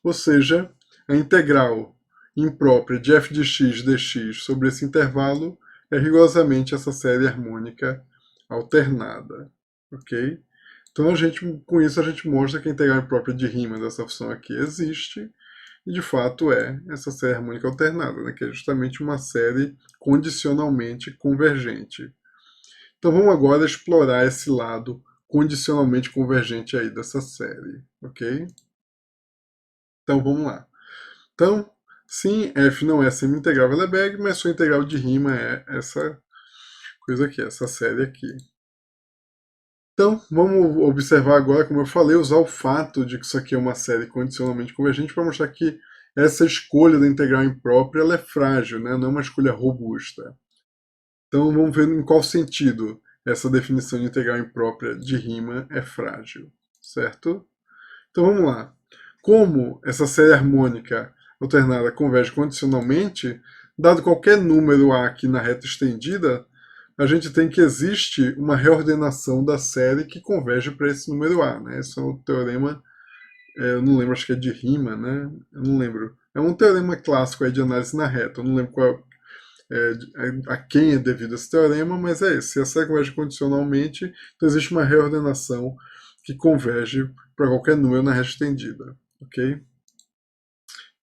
Ou seja, a integral imprópria de f de x dx sobre esse intervalo é rigorosamente essa série harmônica alternada. Ok? Então, com isso, a gente mostra que a integral imprópria de Riemann dessa função aqui existe, e de fato é essa série harmônica alternada, né, que é justamente uma série condicionalmente convergente. Então vamos agora explorar esse lado condicionalmente convergente aí dessa série, ok? Então vamos lá. Então, sim, f não é semi-integral Wheeler-Berg, mas sua integral de Riemann é essa coisa aqui, essa série aqui. Então, vamos observar agora, como eu falei, usar o fato de que isso aqui é uma série condicionalmente convergente para mostrar que essa escolha da integral imprópria ela é frágil, né? Não é uma escolha robusta. Então, vamos ver em qual sentido essa definição de integral imprópria de Riemann é frágil, certo? Então, vamos lá. Como essa série harmônica alternada converge condicionalmente, dado qualquer número A aqui na reta estendida, a gente tem que existe uma reordenação da série que converge para esse número A, né? Esse é o teorema, eu não lembro, acho que é de Riemann, né? Eu não lembro. É um teorema clássico aí de análise na reta, eu não lembro a quem é devido esse teorema, mas é esse. Se a série converge condicionalmente, então existe uma reordenação que converge para qualquer número na reta estendida, ok?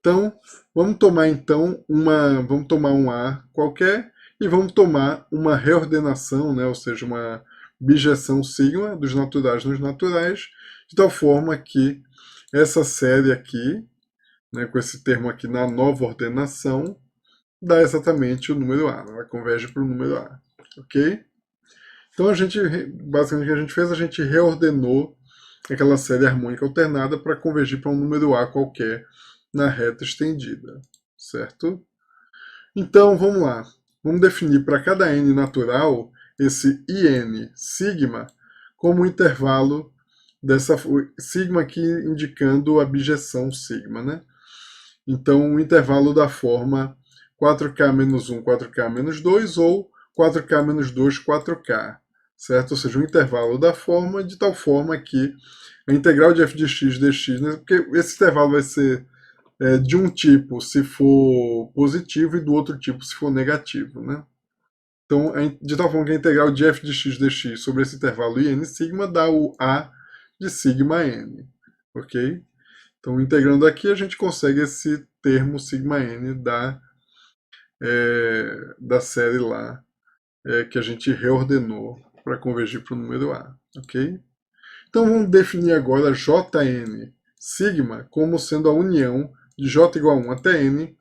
Então, vamos tomar um A qualquer e vamos tomar uma reordenação, né, ou seja, uma bijeção sigma dos naturais nos naturais, de tal forma que essa série aqui, né, com esse termo aqui na nova ordenação, dá exatamente o número A, ela converge para o número A, ok? Então basicamente o que a gente fez, a gente reordenou aquela série harmônica alternada para convergir para um número A qualquer na reta estendida, certo? Então, vamos lá. Vamos definir para cada n natural esse in sigma como um intervalo dessa sigma aqui indicando a bijeção sigma, né? Então, o intervalo da forma 4k menos 1, 4k menos 2 ou 4k menos 2, 4k, certo? Ou seja, um intervalo da forma de tal forma que a integral de f de x dx, né? Porque esse intervalo vai ser de um tipo se for positivo e do outro tipo se for negativo, né? Então, de tal forma que a integral de f de x dx sobre esse intervalo in sigma dá o a de sigma n, ok? Então, integrando aqui, a gente consegue esse termo sigma n da série lá, que a gente reordenou para convergir para o número A, ok? Então, vamos definir agora Jn sigma como sendo a união de j igual a 1 até n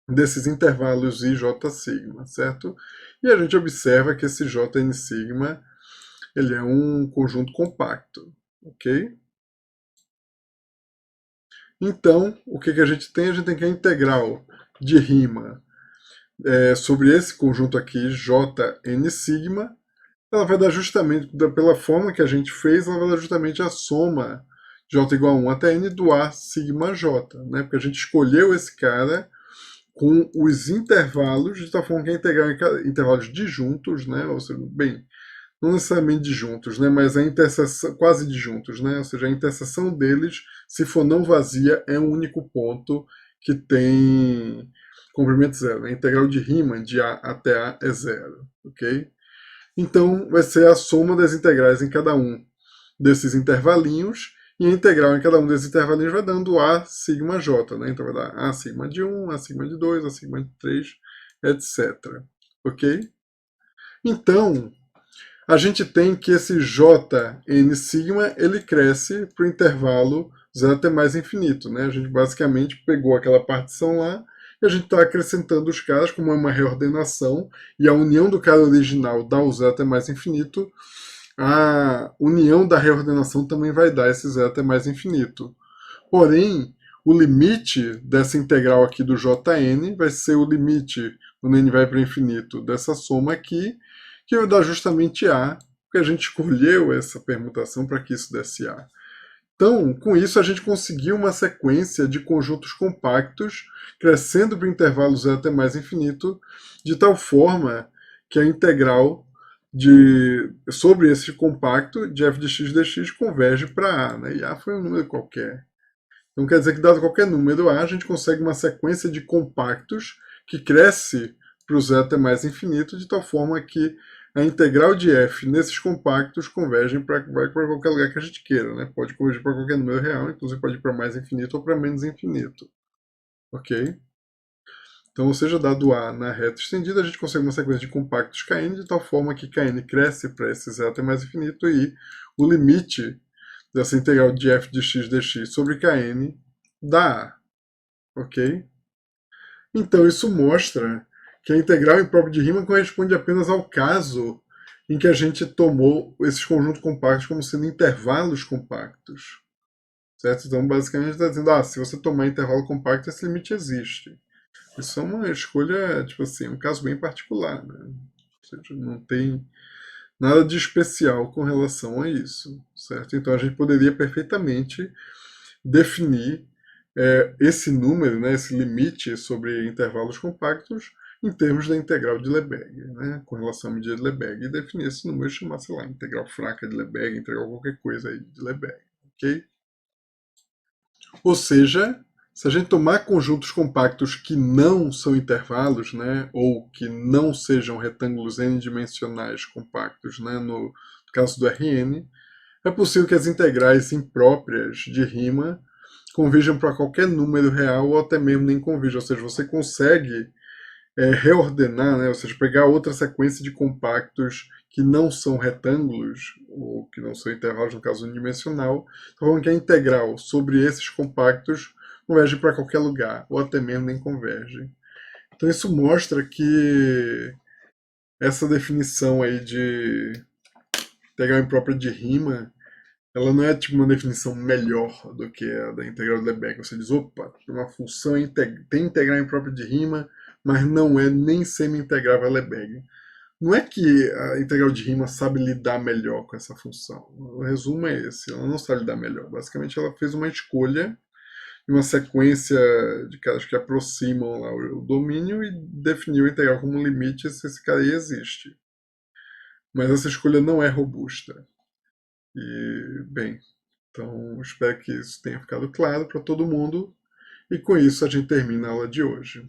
desses intervalos i j sigma, certo? E a gente observa que esse Jn sigma ele é um conjunto compacto, ok? Então, o que a gente tem? A gente tem que a integral de Riemann sobre esse conjunto aqui, Jn sigma, ela vai dar justamente, pela forma que a gente fez, ela vai dar justamente a soma j igual a 1 até n do A sigma j, né? Porque a gente escolheu esse cara com os intervalos, de tal forma que é integral em intervalos disjuntos, né? Ou seja, bem, não necessariamente disjuntos, né? Mas a interseção, quase disjuntos, né? Ou seja, a interseção deles, se for não vazia, é um único ponto que tem comprimento zero. A integral de Riemann de A até A é zero, ok? Então, vai ser a soma das integrais em cada um desses intervalinhos, e a integral em cada um desses intervalinhos vai dando A sigma j, né? Então vai dar A sigma de 1, A sigma de 2, A sigma de 3, etc. Ok? Então, a gente tem que esse Jn sigma ele cresce para o intervalo 0 até mais infinito. Né? A gente basicamente pegou aquela partição lá e a gente está acrescentando os caras como é uma reordenação e a união do cara original dá o 0 até mais infinito. A união da reordenação também vai dar esse 0 até mais infinito. Porém, o limite dessa integral aqui do Jn vai ser o limite, quando n vai para o infinito, dessa soma aqui, que vai dar justamente A, porque a gente escolheu essa permutação para que isso desse A. Então, com isso, a gente conseguiu uma sequência de conjuntos compactos, crescendo para o intervalo 0 até mais infinito, de tal forma que a integral sobre esse compacto de f de x dx converge para A. Né? E A foi um número qualquer. Então quer dizer que, dado qualquer número A, a gente consegue uma sequência de compactos que cresce para o zero até mais infinito, de tal forma que a integral de f nesses compactos convergem para qualquer lugar que a gente queira. Né? Pode convergir para qualquer número real, inclusive pode ir para mais infinito ou para menos infinito. Ok? Então, ou seja, dado A na reta estendida, a gente consegue uma sequência de compactos Kn, de tal forma que Kn cresce para esse zero até mais infinito e o limite dessa integral de f de x dx sobre Kn dá A. Ok? Então, isso mostra que a integral imprópria de Riemann corresponde apenas ao caso em que a gente tomou esses conjuntos compactos como sendo intervalos compactos. Certo? Então, basicamente, está dizendo, se você tomar intervalo compacto, esse limite existe. Isso é uma escolha, tipo assim, um caso bem particular, né? Ou seja, não tem nada de especial com relação a isso, certo? Então a gente poderia perfeitamente definir esse número, né, esse limite sobre intervalos compactos em termos da integral de Lebesgue, né, com relação à medida de Lebesgue, e definir esse número e chamar, sei lá, integral fraca de Lebesgue, integral qualquer coisa aí de Lebesgue, ok? Ou seja, se a gente tomar conjuntos compactos que não são intervalos, né, ou que não sejam retângulos n-dimensionais compactos, né, no caso do Rn, é possível que as integrais impróprias de Riemann convirjam para qualquer número real ou até mesmo nem convirjam. Ou seja, você consegue reordenar, né, ou seja, pegar outra sequência de compactos que não são retângulos, ou que não são intervalos, no caso unidimensional, então que a integral sobre esses compactos converge para qualquer lugar, ou até mesmo nem converge. Então isso mostra que essa definição aí de integral imprópria de Riemann, ela não é tipo uma definição melhor do que a da integral de Lebesgue. Você diz, opa, uma função tem integral imprópria de Riemann, mas não é nem semi-integrável a Lebesgue. Não é que a integral de Riemann sabe lidar melhor com essa função. O resumo é esse, ela não sabe lidar melhor. Basicamente, ela fez uma escolha de uma sequência de caras que aproximam lá o domínio e definiu a integral como um limite se esse cara aí existe. Mas essa escolha não é robusta. E, bem, então espero que isso tenha ficado claro para todo mundo. E com isso a gente termina a aula de hoje.